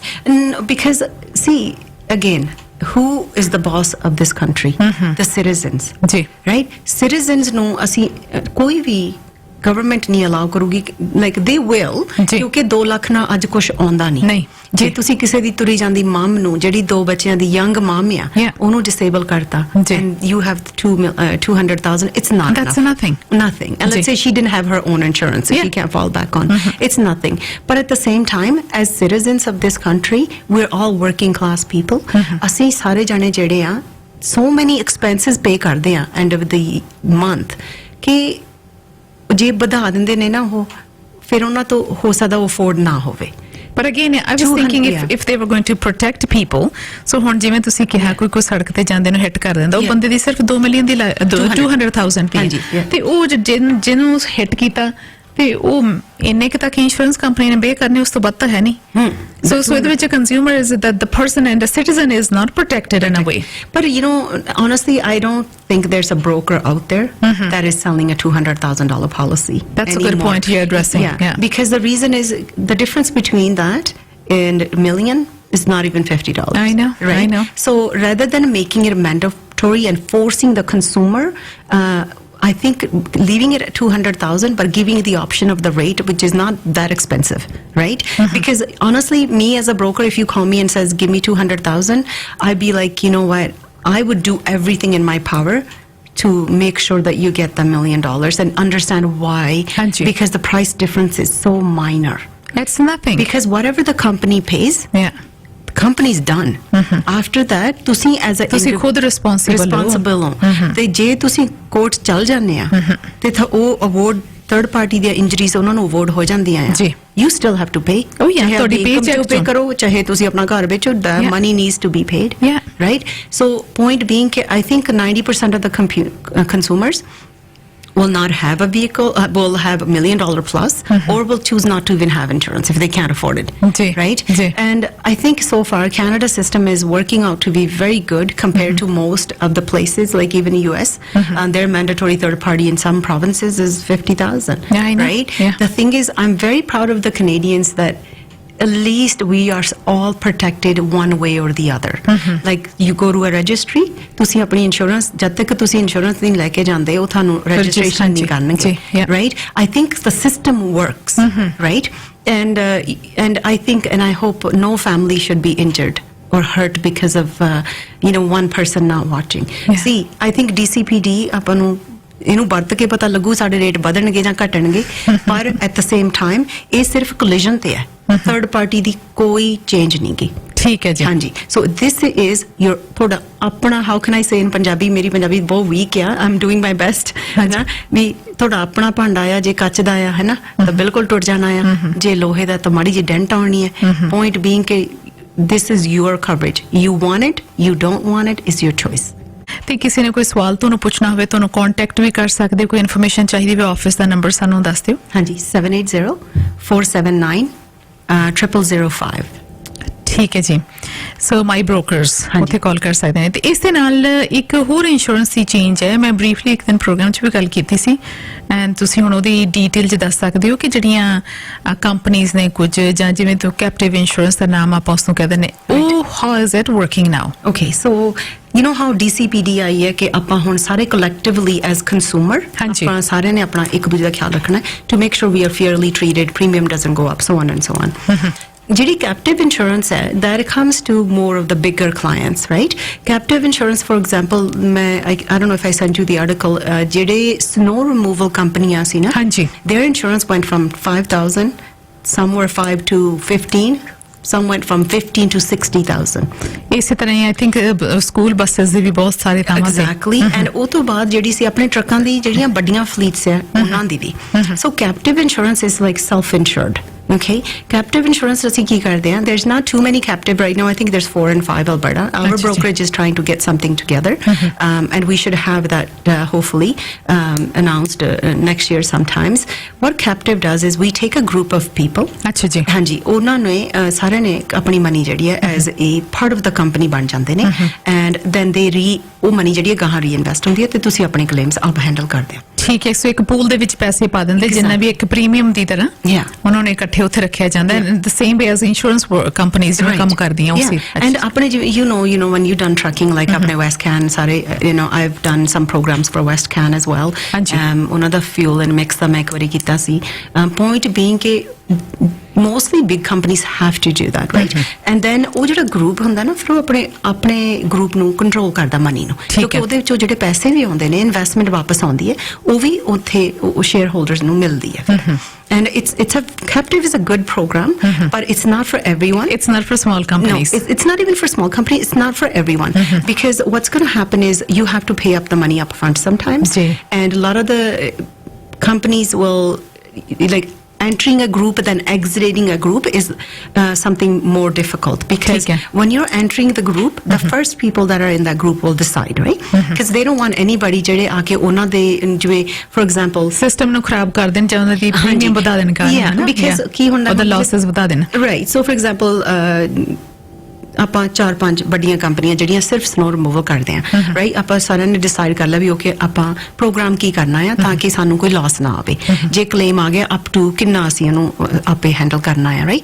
because see again who is the boss of this country the citizens ji right citizens ਨੂੰ ਅਸੀਂ ਕੋਈ ਵੀ ਗਵਰਨਮੈਂਟ ਨਹੀਂ ਅਲਾਉ ਕਰੂਗੀ ਲਾਈਕ ਦੇ ਵਿਲ ਕਿਉਂਕਿ 2 ਲੱਖ ਨਾਲ ਅੱਜ ਕੁਝ ਆਉਂਦਾ ਨਹੀਂ ਜੇ ਤੁਸੀਂ ਕਿਸੇ ਦੀ ਤੁਰੀ ਜਾਂਦੀ ਮਮ ਨੂੰ ਜਿਹੜੀ 2 ਬੱਚਿਆਂ ਦੀ ਯੰਗ ਮਮ ਆ ਉਹਨੂੰ ਡਿਸੇਬਲ ਕਰਤਾ and you have 200,000 it's not that's nothing and let's say she didn't have her own insurance she can't fall back on it's nothing but at the same time as citizens of this country we're all working class people ਅਸੀਂ ਸਾਰੇ ਜਾਣੇ ਜਿਹੜੇ ਆ so many expenses pay ਕਰਦੇ ਆ end of the month ਕਿ ਜੇ ਵਧਾ ਦਿੰਦੇ ਨੇ ਨਾ ਉਹ ਫਿਰ ਉਹਨਾਂ ਤੋਂ ਹੋ ਸਕਦਾ ਉਹ ਅਫੋਰਡ ਨਾ ਹੋਵੇ But again, I was thinking if they were going to protect people, so ਹੁਣ ਜਿਵੇਂ ਤੁਸੀਂ ਕਿਹਾ ਕੋਈ ਸੜਕ ਤੇ ਜਾਂਦੇ ਨੂੰ ਹਿੱਟ ਕਰ ਦਿੰਦਾ ਉਹ ਬੰਦੇ ਦੀ ਸਿਰਫ 2 ਮਿਲੀਅਨ ਦੀ 200,000 ਦੀ ਤੇ ਉਹ ਜਿਹਨੂੰ ਹਿੱਟ ਕੀਤਾ ਤੇ ਉਹ ਇੰਨੇ ਕਿ ਤੱਕ ਇੰਸ਼ੋਰੈਂਸ ਕੰਪਨੀ ਨੇ ਬੇ ਕਰਨੇ ਉਸ ਤੋਂ ਵੱਧ ਤਾਂ ਹੈ ਨਹੀਂ so ਇਹਦੇ ਵਿੱਚ consumer is that the person and the citizen is not protected in a way but you know honestly I don't think there's a broker out there that is selling a $200,000 policy that's a good point you're addressing yeah because the reason is the difference between that and a million is not even $50 I know right? I know so rather than making it mandatory and forcing the consumer I think leaving it at 200,000 but giving the option of the rate which is not that expensive right because honestly me as a broker if you call me and says give me 200,000 I'd be like you know what I would do everything in my power to make sure that you get the $1 million and understand why because the price difference is so minor it's nothing because whatever the company pays company's done after that ਤੁਸੀਂ as a ਤੁਸੀਂ ਖੁਦ responsible ਹੋ ਤੇ ਜੇ ਤੁਸੀਂ court ਚੱਲ ਜਾਂਦੇ ਆ ਤੇ ਉਹ ਅਵਾਰਡ ਥਰਡ ਪਾਰਟੀ ਦੀਆਂ ਇੰਜਰੀਜ਼ ਉਹਨਾਂ ਨੂੰ ਅਵਾਰਡ ਹੋ ਜਾਂਦੀਆਂ ਆ you still have to pay ਤੁਹਾਡੀ ਪੇ ਚੈੱਕ ਪੇ ਕਰੋ ਚਾਹੇ ਤੁਸੀਂ ਆਪਣਾ ਘਰ ਵੇਚੋ the money needs to be paid right so point being I think 90% of the consumers will not have a vehicle, will have $1 million plus, or will choose not to even have insurance if they can't afford it. Right? And I think so far Canada's system is working out to be very good compared to most of the places, like even the US. Their mandatory third party in some provinces is 50,000. Yeah, I know. Right? The thing is, I'm very proud of the Canadians that at least we are all protected one way or the other. Like you go to a registry, ਤੁਸੀਂ ਆਪਣੀ insurance ਜਦ ਤੱਕ ਤੁਸੀਂ insurance ਨਹੀਂ ਲੈ ਕੇ ਜਾਂਦੇ ਉਹ ਤੁਹਾਨੂੰ ਰਜਿਸਟ੍ਰੇਸ਼ਨ ਨਹੀਂ ਕਰਨਗੇ right I think the system works right and I think and I hope no family should be injured or hurt because of one person not watching see I think DCPD ਆਪਾਂ ਨੂੰ ਇਹਨੂੰ ਵਰਤ ਕੇ ਪਤਾ ਲੱਗੂ ਸਾਡੇ rate ਵਧਣਗੇ ਜਾਂ ਘਟਣਗੇ ਪਰ at the same time ਇਹ ਸਿਰਫ ਕੋਲੀਜਨ ਤੇ ਹੈ ਥਰਡ ਪਾਰਟੀ ਦੀ ਕੋਈ ਚੇਂਜ ਨਹੀਂ ਗੀ ਠੀਕ ਹੈ ਜੀ ਹਾਂਜੀ ਸੋ ਦਿਸ ਇਜ਼ ਯੋਰ ਤੁਹਾਡਾ ਆਪਣਾ ਹਾਊ ਕੈਨ ਆਈ ਸੇ ਇਨ ਪੰਜਾਬੀ ਮੇਰੀ ਪੰਜਾਬੀ ਬਹੁਤ ਵੀਕ ਆ I am doing my best ਹੈ ਨਾ ਵੀ ਤੁਹਾਡਾ ਆਪਣਾ ਭਾਂਡਾ ਆ ਜੇ ਕੱਚ ਦਾ ਆ ਹੈ ਨਾ ਤਾਂ ਬਿਲਕੁਲ ਟੁੱਟ ਜਾਣਾ ਆ ਜੇ ਲੋਹੇ ਦਾ ਤਾਂ ਮਾੜੀ ਜਿਹੀ ਡੈਂਟ ਆਉਣੀ ਹੈ ਪੁਆਇੰਟ ਬੀਇੰਗ ਕਿ this is your coverage you want it you don't want it is your choice ਤੇ ਕਿਸੇ ਨੇ ਕੋਈ ਸਵਾਲ ਤੁਹਾਨੂੰ ਪੁੱਛਣਾ ਹੋਵੇ ਤੁਹਾਨੂੰ ਕੰਟੈਕਟ ਵੀ ਕਰ ਸਕਦੇ ਕੋਈ ਇਨਫੋਰਮੇਸ਼ਨ ਚਾਹੀਦੀ ਹੋਵੇ ਆਫਿਸ ਦਾ ਨੰਬਰ ਸਾਨੂੰ ਦੱਸ ਦਿਓ ਹਾਂਜੀ 780 479 0005 ਠੀਕ ਹੈ ਜੀ ਸੋ ਮਾਈ ਬ੍ਰੋਕਰਸ ਹਾਂਜੀ। ਉੱਥੇ ਕਾਲ ਕਰ ਸਕਦੇ ਨੇ ਤੇ ਇਸ ਦੇ ਨਾਲ ਇੱਕ ਹੋਰ ਇੰਸ਼ੋਰੈਂਸ ਦੀ ਚੇਂਜ ਹੈ, ਮੈਂ ਬਰੀਫਲੀ ਇੱਕ ਦਿਨ ਪ੍ਰੋਗਰਾਮ 'ਚ ਵੀ ਗੱਲ ਕੀਤੀ ਸੀ ਐਂਡ ਤੁਸੀਂ ਹੁਣ ਉਹਦੀ ਡੀਟੇਲ 'ਚ ਦੱਸ ਸਕਦੇ ਹੋ ਕਿ ਜਿਹੜੀਆਂ ਕੰਪਨੀਆਂ ਨੇ ਕੁਝ ਜਾਂ ਜਿਵੇਂ ਤੋਂ ਕੈਪਟਿਵ ਇੰਸ਼ੋਰੈਂਸ ਦਾ ਨਾਮ ਆਪਾਂ ਉਸ ਨੂੰ ਕਹਿੰਦੇ ਨੇ, ਉਹ how is it working now? Okay, so you know how DCPD ਆਈ ਹੈ ਕਿ ਆਪਾਂ ਹੁਣ ਸਾਰੇ collectively as consumer ਹਾਂਜੀ। ਆਪਾਂ ਸਾਰਿਆਂ ਨੇ ਆਪਣਾ ਇੱਕ ਦੂਜੇ ਦਾ ਖਿਆਲ ਰੱਖਣਾ ਹੈ to make sure we are fairly treated, premium doesn't go up, so on and so on. ਜਿਹੜੀ captive insurance ਹੈ, that comes to more of the bigger clients, right? Captive insurance, for example, I don't know if I sent you the article, ਜਿਹੜੇ snow removal companies ਸੀ ਨਾ, ਹਾਂਜੀ। their insurance went from 5,000, some were 5 to 15, some went from 15 to 60,000. ਇਸੇ ਤਰ੍ਹਾਂ ਹੀ I think school buses ਦੇ ਵੀ ਬਹੁਤ ਸਾਰੇ ਥਾਵਾਂ ਤੇ Exactly. And ਉਹ ਤੋਂ ਬਾਅਦ ਜਿਹੜੀ ਸੀ ਆਪਣੇ ਟਰੱਕਾਂ ਦੀ ਜਿਹੜੀਆਂ ਵੱਡੀਆਂ ਫਲੀਟਸ ਹੈ ਉਹਨਾਂ ਦੀ ਵੀ. So captive insurance is like self-insured. Okay, captive insurance ਅਸੀਂ ਕੀ ਕਰਦੇ ਹਾਂ? There's not too many captive right now. I think there's 4 and 5 Alberta. Our ਅੱਛਾ ਜੀ। brokerage is trying to get something together, and we should have that hopefully announced next year sometimes. What captive does is we take a group of people. ਅੱਛਾ ਜੀ। ਹਾਂਜੀ, ਉਹਨਾਂ ਨੇ ਸਾਰਿਆਂ ਨੇ ਆਪਣੀ ਮਨੀ ਜਿਹੜੀ ਹੈ as A part of the company ਬਣ ਜਾਂਦੇ ਨੇ ਐਂਡ ਦੈਨ ਦੇ ਉਹ ਮਨੀ ਜਿਹੜੀ ਹੈ ਗਾਹਾਂ ਰੀਇਨਵੈਸਟ ਹੁੰਦੀ ਹੈ ਤੇ ਤੁਸੀਂ ਆਪਣੇ ਕਲੇਮਸ ਆਪ ਹੈਂਡਲ ਕਰਦੇ ਹੋ. ਠੀਕ ਹੈ, ਸੋ ਇੱਕ ਪੂਲ ਦੇ ਵਿੱਚ ਪੈਸੇ ਪਾ ਦਿੰਦੇ ਜਿੰਨਾ ਵੀ ਇੱਕ ਪ੍ਰੀਮੀਅਮ ਦੀ ਤਰ੍ਹਾਂ Yeah. ਉਹਨਾਂ ਨੇ ਇਕੱਠੇ ਉੱਥੇ ਰੱਖਿਆ ਜਾਂਦਾ ਹੈ, the same way as insurance ਕੰਪਨੀਆਂ ਜਿਵੇਂ ਕੰਮ ਕਰਦੀਆਂ ਉਸੇ। And ਆਪਣੇ ਜਿਵੇਂ you know when you done trucking like ਆਪਣੇ WestCan ਸਾਰੇ I've done some programs for WestCan as well. ਹਾਂਜੀ। ਉਹਨਾਂ ਦਾ fuel and mix ਦਾ ਮੈਂ ਇੱਕ ਵਾਰੀ ਕੀਤਾ ਸੀ. Point being ਕਿ mostly big companies have to do that, right? And then ਉਹ ਜਿਹੜਾ ਗਰੁੱਪ ਹੁੰਦਾ ਨਾ, ਫਿਰ ਉਹ ਆਪਣੇ ਗਰੁੱਪ ਨੂੰ ਕੰਟਰੋਲ ਕਰਦਾ ਮਨੀ ਨੂੰ, ਕਿਉਂਕਿ ਉਹਦੇ ਵਿੱਚੋਂ ਜਿਹੜੇ ਪੈਸੇ ਵੀ ਆਉਂਦੇ ਨੇ, ਇਨਵੈਸਟਮੈਂਟ ਵਾਪਸ ਆਉਂਦੀ ਹੈ, ਉਹ ਵੀ ਉੱਥੇ ਸ਼ੇਅਰ ਹੋਲਡਰਸ ਨੂੰ ਮਿਲਦੀ ਹੈ. And it's a captive is a good program, but it's not for everyone. It's not for small companies. No, it's not even for small companies. It's not for everyone because what's going to happen is you have to pay up the money up front sometimes, ji. and a lot of the companies will like entering a group then exiting a group is something more difficult because ठीक है। when you're entering the group, the first people that are in that group will decide, right? Because they don't want anybody ਜਿਹੜੇ ਆ ਕੇ ਉਹਨਾਂ ਦੇ ਜਿਵੇਂ for example system ਨੂੰ ਖਰਾਬ ਕਰ ਦੇਣ ਜਾਂ ਉਹਨਾਂ ਦੀ ਪ੍ਰੀਮੀਅਮ ਵਧਾ ਦੇਣ ਕਾਰਨ, Yeah, ਹੈ ਨਾ? because Yeah. ਕੀ ਹੁੰਦਾ ਉਹਦਾ losses ਵਧਾ ਦੇਣ। Right. So for example, ਆਪਾਂ 4-5 ਵੱਡੀਆਂ ਕੰਪਨੀਆਂ ਜਿਹੜੀਆਂ ਸਿਰਫ ਸਨੋ ਰਿਮੂਵਲ ਕਰਦੇ ਆ, ਰਾਈਟ? ਆਪਾਂ ਸਾਰਿਆਂ ਨੇ ਡਿਸਾਈਡ ਕਰ ਲਿਆ ਵੀ ਓਕੇ ਆਪਾਂ ਪ੍ਰੋਗਰਾਮ ਕੀ ਕਰਨਾ ਆ ਤਾਂ ਕਿ ਸਾਨੂੰ ਕੋਈ ਲਾਸ ਨਾ ਆਵੇ, ਜੇ ਕਲੇਮ ਆ ਗਿਆ ਅਪ ਟੂ ਕਿੰਨਾ ਅਸੀਂ ਇਹਨੂੰ ਆਪੇ ਹੈਂਡਲ ਕਰਨਾ ਆ, right?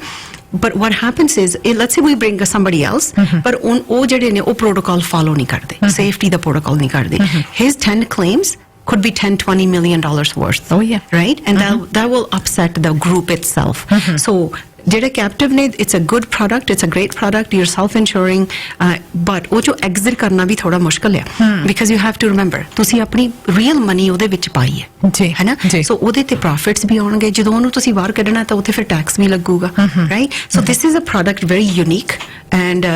But what happens is, let's say we bring somebody else, but ਉਹ ਜਿਹੜੇ ਨੇ ਉਹ protocol follow ਨਹੀਂ ਕਰਦੇ, safety ਦਾ protocol ਨਹੀਂ ਕਰਦੇ. His 10 claims could be $10-20 million worth. Oh, yeah. Right? And that will upset the group itself. So ਜਿਹੜੇ captive ਨੇ, it's a good product, it's a great product, you're self-insuring, but ਉਹ ਜੋ exit ਕਰਨਾ ਵੀ ਥੋੜਾ ਮੁਸ਼ਕਲ ਹੈ because you have to remember ਤੁਸੀਂ ਆਪਣੀ real money ਉਹਦੇ ਵਿੱਚ ਪਾਈ ਹੈ, ਜੀ, ਹੈ ਨਾ? ਜੀ। So ਉਹਦੇ ਤੇ profits ਵੀ ਆਉਣਗੇ, ਜਦੋਂ ਉਹਨੂੰ ਤੁਸੀਂ ਬਾਹਰ ਕੱਢਣਾ ਤਾਂ ਉੱਥੇ ਫਿਰ tax ਵੀ ਲੱਗੂਗਾ, right? So this is a product very unique and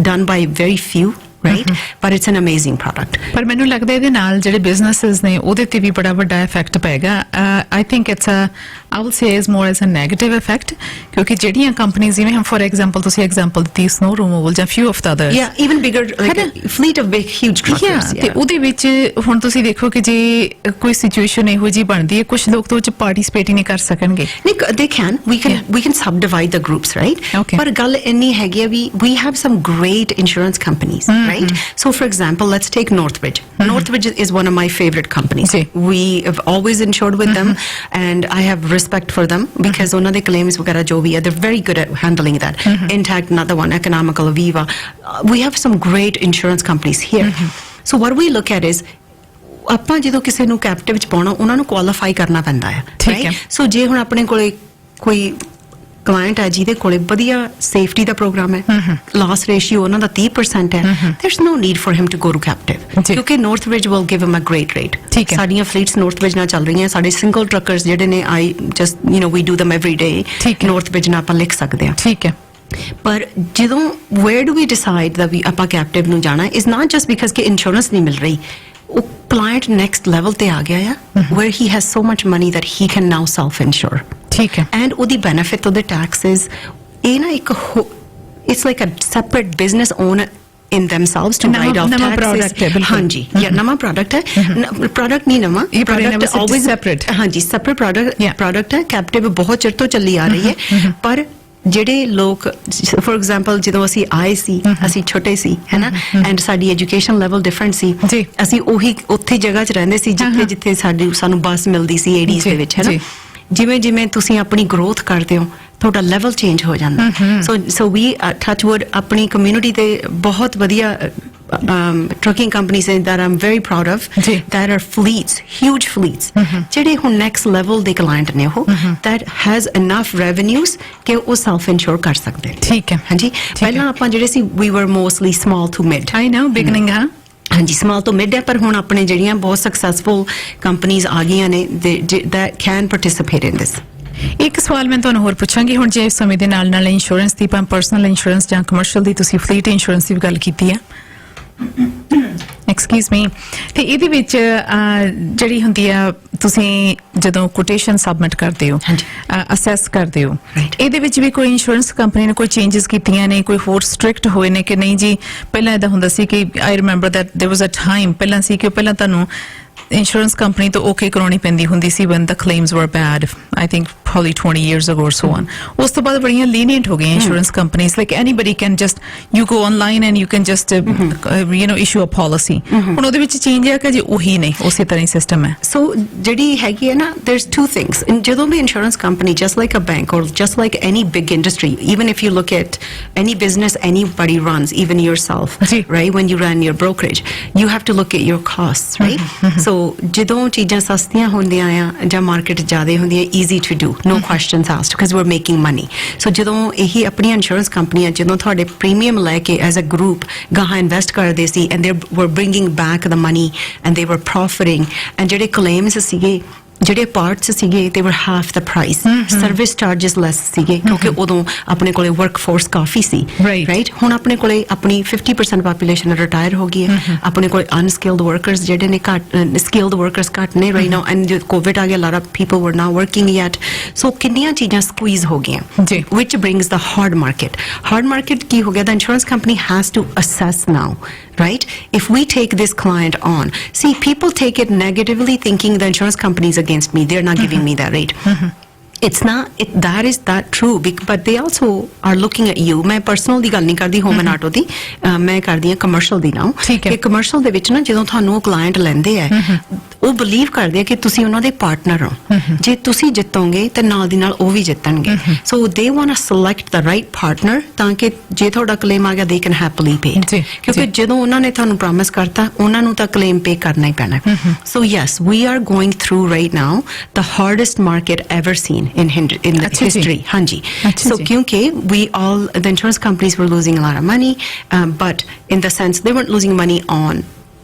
done by very few, right? But it's an amazing product. ਪਰ ਮੈਨੂੰ ਲੱਗਦਾ ਇਹਦੇ ਨਾਲ ਜਿਹੜੇ ਬਿਜ਼ਨੈਸਸ ਨੇ ਉਹਦੇ ਤੇ ਵੀ ਬੜਾ ਵੱਡਾ ਇਫੈਕਟ ਪਏਗਾ. I think it's I will say is more as a negative effect, ਕਿਉਂਕਿ ਜਿਹੜੀਆਂ ਕੰਪਨੀਆਂ ਜਿਵੇਂ ਹਮ ਫॉर ਐਗਜ਼ਾਮਪਲ ਤੁਸੀਂ ਐਗਜ਼ਾਮਪਲ ਦਿੱਤੀ ਸਨੋ ਰਿਮੂਵਲ ਜਾਂ few of the others, Yeah, even bigger, like a fleet of big, huge truckers. ਤੇ ਉਹਦੇ ਵਿੱਚ ਹੁਣ ਤੁਸੀਂ ਦੇਖੋ ਕਿ ਜੇ ਕੋਈ ਸਿਚੁਏਸ਼ਨ ਇਹੋ ਜਿਹੀ ਬਣਦੀ ਹੈ, ਕੁਝ ਲੋਕ ਤਾਂ ਉਹ ਚ ਪਾਰਟਿਸਿਪੇਟ ਹੀ ਨਹੀਂ ਕਰ ਸਕਣਗੇ. Nick, they can. We can subdivide the groups, right? Okay. ਪਰ ਗੱਲ ਇੰਨੀ ਹੈਗੀ ਆ ਵੀ we have some great insurance companies, right? So, for example, let's take Northbridge. Northbridge is one of my favorite companies. Ji. We have always insured with them, and I have respect for them because ਉਹਨਾਂ ਦੇ claims ਵਗੈਰਾ ਜੋ ਵੀ ਹੈ, they're very good at handling that. Intact, another one, Economical, Aviva. We have some great insurance companies here. So what we look at is ਆਪਾਂ ਜਦੋਂ ਕਿਸੇ ਨੂੰ captive ਵਿੱਚ ਪਾਉਣਾ, ਉਹਨਾਂ ਨੂੰ ਕੁਆਲੀਫਾਈ ਕਰਨਾ ਪੈਂਦਾ ਹੈ, ਠੀਕ ਹੈ। ਸੋ ਜੇ ਹੁਣ ਆਪਣੇ ਕੋਲੇ ਕੋਈ ਕਲਾਇੰਟ ਹੈ ਜਿਹਦੇ ਕੋਲੇ ਵਧੀਆ ਸੇਫਟੀ ਦਾ ਪ੍ਰੋਗਰਾਮ ਹੈ, ਲਾਸ ਰੇਸ਼ੀਓ ਉਹਨਾਂ ਦਾ 30% ਹੈ, there's no need for him to go to captive ਜੀ। ਕਿਉਂਕਿ Northbridge will give him a great rate. ਠੀਕ ਹੈ। ਸਾਡੀਆਂ ਫਲੀਟਸ Northbridge ਨਾਲ ਚੱਲ ਰਹੀਆਂ, ਸਾਡੇ ਸਿੰਗਲ ਟਰੱਕਰਸ ਜਿਹੜੇ ਨੇ we do them every day. ਠੀਕ ਹੈ। Northbridge ਨਾਲ ਆਪਾਂ ਲਿਖ ਸਕਦੇ ਹਾਂ। ਠੀਕ ਹੈ। ਪਰ ਜਦੋਂ where do we decide that we ਆਪਾਂ captive ਨੂੰ ਜਾਣਾ is not just because ਕਿ ਇੰਸ਼ੋਰੈਂਸ ਨਹੀਂ ਮਿਲ ਰਹੀ, ਉਹ client next level ਤੇ ਆ ਗਿਆ ਆ where he has so much money that he can now self-insure. ਠੀਕ ਹੈ। And ਉਹਦੀ benefit ਉਹਦੇ taxes, ਇਹ ਨਾ ਇੱਕ it's like a separate business owner in themselves to write off ਨਵਾਂ taxes. product ਹੈ, ਬਿਲਕੁਲ। ਹਾਂਜੀ, ਨਵਾਂ product ਹੈ, product ਨਹੀਂ ਨਵਾਂ, ਇਹ ਪਰ ਇਹਨਾਂ product ਵਿੱਚ separate। ਹਾਂਜੀ, separate Yeah. product ਹੈ, captive ਬਹੁਤ ਚਿਰ ਤੋਂ ਚੱਲੀ ਆ ਰਹੀ ਹੈ, ਪਰ ਜਿਹੜੇ ਲੋਕ ਫੋਰ ਐਗਜ਼ਾਮਪਲ ਜਦੋਂ ਅਸੀਂ ਆਏ ਸੀ ਅਸੀਂ ਛੋਟੇ ਸੀ ਹੈਨਾ ਐਂਡ ਸਾਡੀ ਐਜੂਕੇਸ਼ਨ ਲੈਵਲ ਡਿਫਰੈਂਟ ਸੀ ਜੀ। ਅਸੀਂ ਉਹੀ ਉੱਥੇ ਜਗ੍ਹਾ 'ਚ ਰਹਿੰਦੇ ਸੀ ਜਿੱਥੇ ਸਾਨੂੰ ਬੱਸ ਮਿਲਦੀ ਸੀ 80s ਦੇ ਵਿੱਚ ਹੈਨਾ ਜਿਵੇਂ ਜਿਵੇਂ ਤੁਸੀਂ ਆਪਣੀ ਗਰੋਥ ਕਰਦੇ ਹੋ ਤੁਹਾਡਾ ਲੈਵਲ ਚੇਂਜ ਹੋ ਜਾਂਦਾ ਸੋ ਵੀ ਟੱਚਵੁੱਡ ਆਪਣੀ ਕਮਿਊਨਿਟੀ ਤੇ ਬਹੁਤ ਵਧੀਆ trucking companies that I'm very proud of that are fleets, huge fleets ਜਿਹੜੇ ਹੁਣ next level ਦੇ client ਨੇ ਉਹ that has enough revenues ਕਿ ਉਹ self insure ਕਰ ਸਕਦੇ ਨੇ ਠੀਕ ਹੈ ਹਾਂਜੀ ਪਹਿਲਾਂ ਆਪਾਂ ਜਿਹੜੇ ਸੀ we were mostly small to mid I know beginning ਹਾਂ ਹਾਂਜੀ ਸਮਾਲ ਤੋਂ ਮਿਡ ਹੈ ਪਰ ਹੁਣ ਆਪਣੇ ਜਿਹੜੀਆਂ ਬਹੁਤ ਸਕਸੈਸਫੁਲ ਕੰਪਨੀਆਂ ਆ ਗਈਆਂ ਨੇ that can participate in this ਇੱਕ ਸਵਾਲ ਮੈਂ ਤੁਹਾਨੂੰ ਹੋਰ ਪੁੱਛਾਂਗੀ ਹੁਣ ਜੇ ਸਮੇਂ ਦੇ ਨਾਲ ਨਾਲ ਇੰਸ਼ੋਰੈਂਸ ਦੀ ਪਰਸਨਲ ਇੰਸ਼ੋਰੈਂਸ ਜਾਂ ਕਮਰਸ਼ੀਅਲ ਦੀ ਤੁਸੀਂ ਫਲੀਟ ਇੰਸ਼ੋਰੈਂਸ ਦੀ ਗੱਲ ਕੀਤੀ ਹੈ ਐਕਸਕਿਊਜ਼ ਮੀ ਤੇ ਇਹਦੇ ਵਿੱਚ ਜਿਹੜੀ ਹੁੰਦੀ ਆ ਤੁਸੀਂ ਜਦੋਂ ਕੋਟੇਸ਼ਨ ਸਬਮਿਟ ਕਰਦੇ ਹੋ ਅਸੈਸ ਕਰਦੇ ਹੋ ਇਹਦੇ ਵਿੱਚ ਵੀ ਕੋਈ ਇੰਸ਼ੋਰੈਂਸ ਕੰਪਨੀ ਨੇ ਕੋਈ ਚੇਂਜਸ ਕੀਤੀਆਂ ਨੇ ਕੋਈ ਹੋਰ ਸਟ੍ਰਿਕਟ ਹੋਏ ਨੇ ਕਿ ਨਹੀਂ ਜੀ ਪਹਿਲਾਂ ਇਹਦਾ ਹੁੰਦਾ ਸੀ ਕਿ I remember that there was a time ਪਹਿਲਾਂ ਸੀ ਕਿ ਪਹਿਲਾਂ ਤੁਹਾਨੂੰ ਇੰਸ਼ੋਰੈਂਸ ਕੰਪਨੀ ਤੋਂ ਓਕੇ ਕਰਾਉਣੀ ਪੈਂਦੀ ਹੁੰਦੀ ਸੀ when the claims were bad I think probably 20 years ago or so on ਉਸ ਤੋਂ ਬਾਅਦ ਬੜੀਆਂ lenient ਹੋ ਗਈਆਂ insurance companies like anybody can just you go online and you can just issue a policy ਹੁਣ ਉਹਦੇ ਵਿੱਚ ਚੇਂਜ ਹੈ ਕਿ ਜੇ ਉਹੀ ਨਹੀਂ ਉਸੇ ਤਰ੍ਹਾਂ ਹੀ ਸਿਸਟਮ ਹੈ ਸੋ ਜਿਹੜੀ ਹੈਗੀ ਹੈ ਨਾ there's two things ਜਦੋਂ ਵੀ insurance company just like a bank or just like any big industry even if you look at any business anybody runs even yourself right when you run your brokerage you have to look at your costs right so ਜਦੋਂ ਚੀਜ਼ਾਂ ਸਸਤੀਆਂ ਹੁੰਦੀਆਂ ਆ ਜਾਂ market ਜ਼ਿਆਦਾ ਹੁੰਦੀ ਹੈ easy to do no questions asked because we're making money so ਜਦੋਂ ਇਹੀ ਆਪਣੀ ਇੰਸ਼ੋਰੈਂਸ ਕੰਪਨੀਆਂ ਜਦੋਂ ਤੁਹਾਡੇ ਪ੍ਰੀਮੀਅਮ ਲੈ ਕੇ as a group ਗਾਹਾਂ ਇਨਵੈਸਟ ਕਰਦੇ ਸੀ and they were bringing back the money and they were profiting and ਜਿਹੜੇ claims ਸੀਗੇ ਜਿਹੜੇ ਪਾਰਟਸ ਸੀਗੇ they were half the price service charges less ਸੀਗੇ ਕਿਉਂਕਿ ਉਦੋਂ ਆਪਣੇ ਕੋਲੇ ਵਰਕਫੋਰਸ ਕਾਫੀ ਸੀ ਰਾਈਟ ਹੁਣ ਆਪਣੇ ਕੋਲੇ ਆਪਣੀ 50% ਪਾਪੂਲੇਸ਼ਨ ਰਿਟਾਇਰ ਹੋ ਗਈ ਹੈ ਆਪਣੇ ਕੋਲੇ ਅਨਸਕਿਲਡ ਵਰਕਰਸ ਜਿਹੜੇ ਨੇ ਘੱਟ ਸਕਿਲਡ ਵਰਕਰਸ ਘੱਟ ਨੇ ਰਾਈਟ ਨਾਓ ਐਂਡ ਕੋਵਿਡ ਆ ਗਿਆ lot of people were not working yet so ਕਿੰਨੀਆਂ ਚੀਜ਼ਾਂ ਸਕੁਈਜ਼ ਹੋ ਗਈਆਂ which brings the hard market ਕੀ ਹੋ ਗਿਆ the insurance company has to assess now right if we take this client on see people take it negatively thinking the insurance company is against me they're not giving me that rate it's not that is that true but they also are looking at you ਮੈਂ personal ਦੀ ਗੱਲ ਨਹੀਂ ਕਰਦੀ home and auto ਦੀ ਮੈਂ ਕਰਦੀ ਹਾਂ commercial ਦੀ ਨਾਓ ਕਿ commercial ਦੇ ਵਿੱਚ ਨਾ ਜਦੋਂ ਤੁਹਾਨੂੰ ਉਹ ਕਲਾਇੰਟ ਲੈਂਦੇ ਆ ਉਹ ਬਲੀਵ ਕਰਦੇ ਆ ਕਿ ਤੁਸੀਂ ਉਹਨਾਂ ਦੇ ਪਾਰਟਨਰ ਹੋ ਜੇ ਤੁਸੀਂ ਜਿੱਤੋਗੇ ਤਾਂ ਨਾਲ ਦੀ ਨਾਲ ਉਹ ਵੀ ਜਿੱਤਣਗੇ so they want to select the right partner ਤਾਂ ਕਿ ਜੇ ਤੁਹਾਡਾ ਕਲੇਮ ਆ ਗਿਆ ਦੇ ਕੈਨ ਹੈਪੀਲੀ ਪੇ ਕਿਉਂਕਿ ਜਦੋਂ ਉਹਨਾਂ ਨੇ ਤੁਹਾਨੂੰ ਪ੍ਰੋਮਿਸ ਕਰਤਾ ਉਹਨਾਂ ਨੂੰ ਤਾਂ ਕਲੇਮ ਪੇ ਕਰਨਾ ਹੀ ਪੈਣਾ so yes we are going through right now the hardest market ever seen in the history hanji so kyunki we all the insurance companies were losing a lot of money but in the sense they weren't losing money on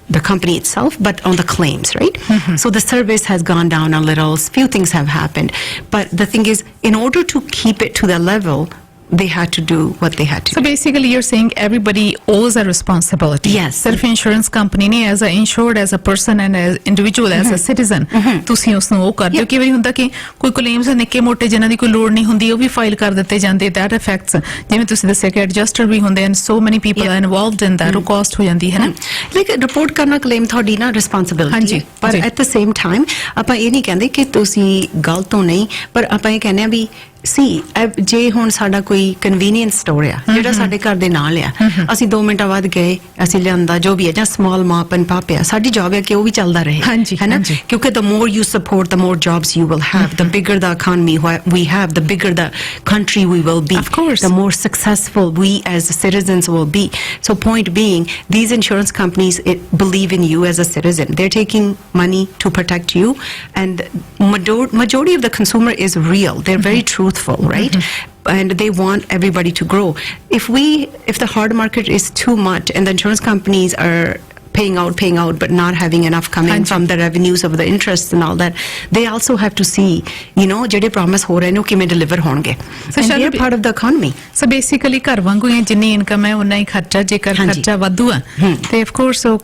the company itself but on the claims right so the service has gone down a little few things have happened but the thing is in order to keep it to the level they had to do what they had to so basically you're saying everybody owes a responsibility yes ਸਿਰਫ insurance company ਨੇ as a insured as a person and as individual as a citizen ਤੁਸੀਂ ਉਸ ਨੂੰ ਉਹ ਕਰਦੇ ਹੋ ਕਿ ਵੀ ਹੁੰਦਾ ਕਿ ਕੋਈ ਕਲੇਮਸ ਨਿੱਕੇ ਮੋਟੇ ਜਿਨ੍ਹਾਂ ਦੀ ਕੋਈ ਲੋੜ ਨਹੀਂ ਹੁੰਦੀ ਉਹ ਵੀ ਫਾਈਲ ਕਰ ਦਿੱਤੇ ਜਾਂਦੇ that affects ਜਿਵੇਂ ਤੁਸੀਂ ਦੱਸਿਆ ਕਿ ਐਡਜਸਟਰ ਵੀ ਹੁੰਦੇ and so many people are involved in that ਉਹ ਕਾਸਟ ਹੋ ਜਾਂਦੀ ਹੈ ਨਾ ਲਾਈਕ ਰਿਪੋਰਟ ਕਰਨਾ ਕਲੇਮ ਤੁਹਾਡੀ ਨਾ ਰਿਸਪੌਂਸਿਬਿਲਿਟੀ ਪਰ ਐਟ ਦ ਸੇਮ ਟਾਈਮ ਆਪਾਂ ਇਹ ਨਹੀਂ ਕਹਿੰਦੇ ਕਿ ਤੁਸੀਂ ਗਲਤ ਹੋ ਨਹੀਂ ਪਰ ਆਪਾਂ ਇਹ ਕਹਿੰਦੇ ਆ ਵੀ ਜੇ ਹੁਣ ਸਾਡਾ ਕੋਈ ਕਨਵੀਨੀਅੰਸ ਸਟੋਰ ਆ ਜਿਹੜਾ ਸਾਡੇ ਘਰ ਦੇ ਨਾਲ ਆ ਅਸੀਂ 2 ਮਿੰਟਾਂ ਬਾਅਦ ਗਏ ਅਸੀਂ ਲਿਆਂਦਾ ਜੋ ਵੀ ਹੈ ਜਾਂ ਸਮਾਲ ਮਾਪ ਐਂਡ ਪਾਪ ਆ ਸਾਡੀ ਜੌਬ ਹੈ ਕਿ ਉਹ ਵੀ ਚੱਲਦਾ ਰਹੇ ਹੈ ਨਾ ਕਿਉਂਕਿ the more you support the more jobs you will have the bigger the economy we have the bigger the country we will be of course the more successful we as citizens will be so point being these insurance companies believe in you as a citizen they're taking money to protect you and majority of the consumer is real they're very truthful right and they want everybody to grow if the hard market is too much and the insurance companies are paying out but not having enough coming from the revenues of the interest and all that they also have to see ਜਿਹੜੇ promise ਹੋ ਰਹੇ ਨੇ ਉਹ ਕਿਵੇਂ deliver ਹੋਣਗੇ and they're part of the economy so basically ਘਰ ਵਾਂਗੂ ਹੀ ਜਿੰਨੀ ਇਨਕਮ ਹੈ ਉਨਾ ਹੀ ਖਰਚਾ ਜੇਕਰ ਖਰਚਾ ਵਾਧੂ ਆ ਤੇ of course ਉਹ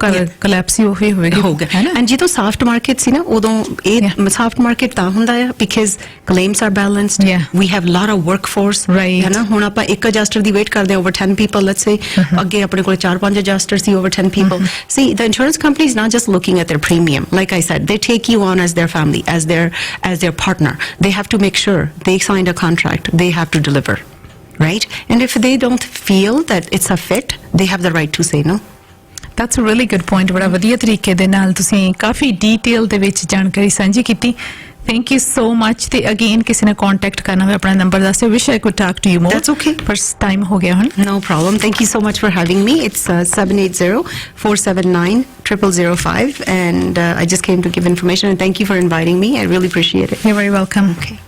collapse ਹੀ ਹੋਵੇਗਾ and ਜਦੋਂ soft market ਸੀ ਨਾ ਉਦੋਂ ਇਹ soft market ਤਾਂ ਹੁੰਦਾ ਆ because claims are balanced we have lot of workforce ਹੈ ਨਾ ਹੁਣ ਆਪਾਂ ਇੱਕ adjuster ਦੀ wait ਕਰਦੇ over 10 people let's say ਅੱਗੇ ਆਪਣੇ ਕੋਲ 4-5 adjusters C over 10 people see the insurance company is not just looking at their premium like I said they take you on as their family as their partner they have to make sure they signed a contract they have to deliver right? And if they don't feel that it's a fit, they have the right to say no. That's a really good point. ਬੜਾ ਵਧੀਆ ਤਰੀਕੇ ਦੇ ਨਾਲ ਤੁਸੀਂ ਕਾਫੀ detail ਦੇ ਵਿੱਚ ਜਾਣਕਾਰੀ ਸਾਂਝੀ ਕੀਤੀ. Thank you so much. ਤੇ ਅਗੇਨ ਕਿਸੇ ਨੇ ਕੰਟੈਕਟ ਕਰਨਾ ਹੋਵੇ ਆਪਣਾ ਨੰਬਰ ਦੱਸਿਓ. Wish I could talk to you more. That's okay. First time ਹੋ ਗਿਆ ਹੁਣ. No problem. Thank you so much for having me. It's 780-479-0005, and I just came to give information, and thank you for inviting me. I really appreciate it. You're very welcome. Okay.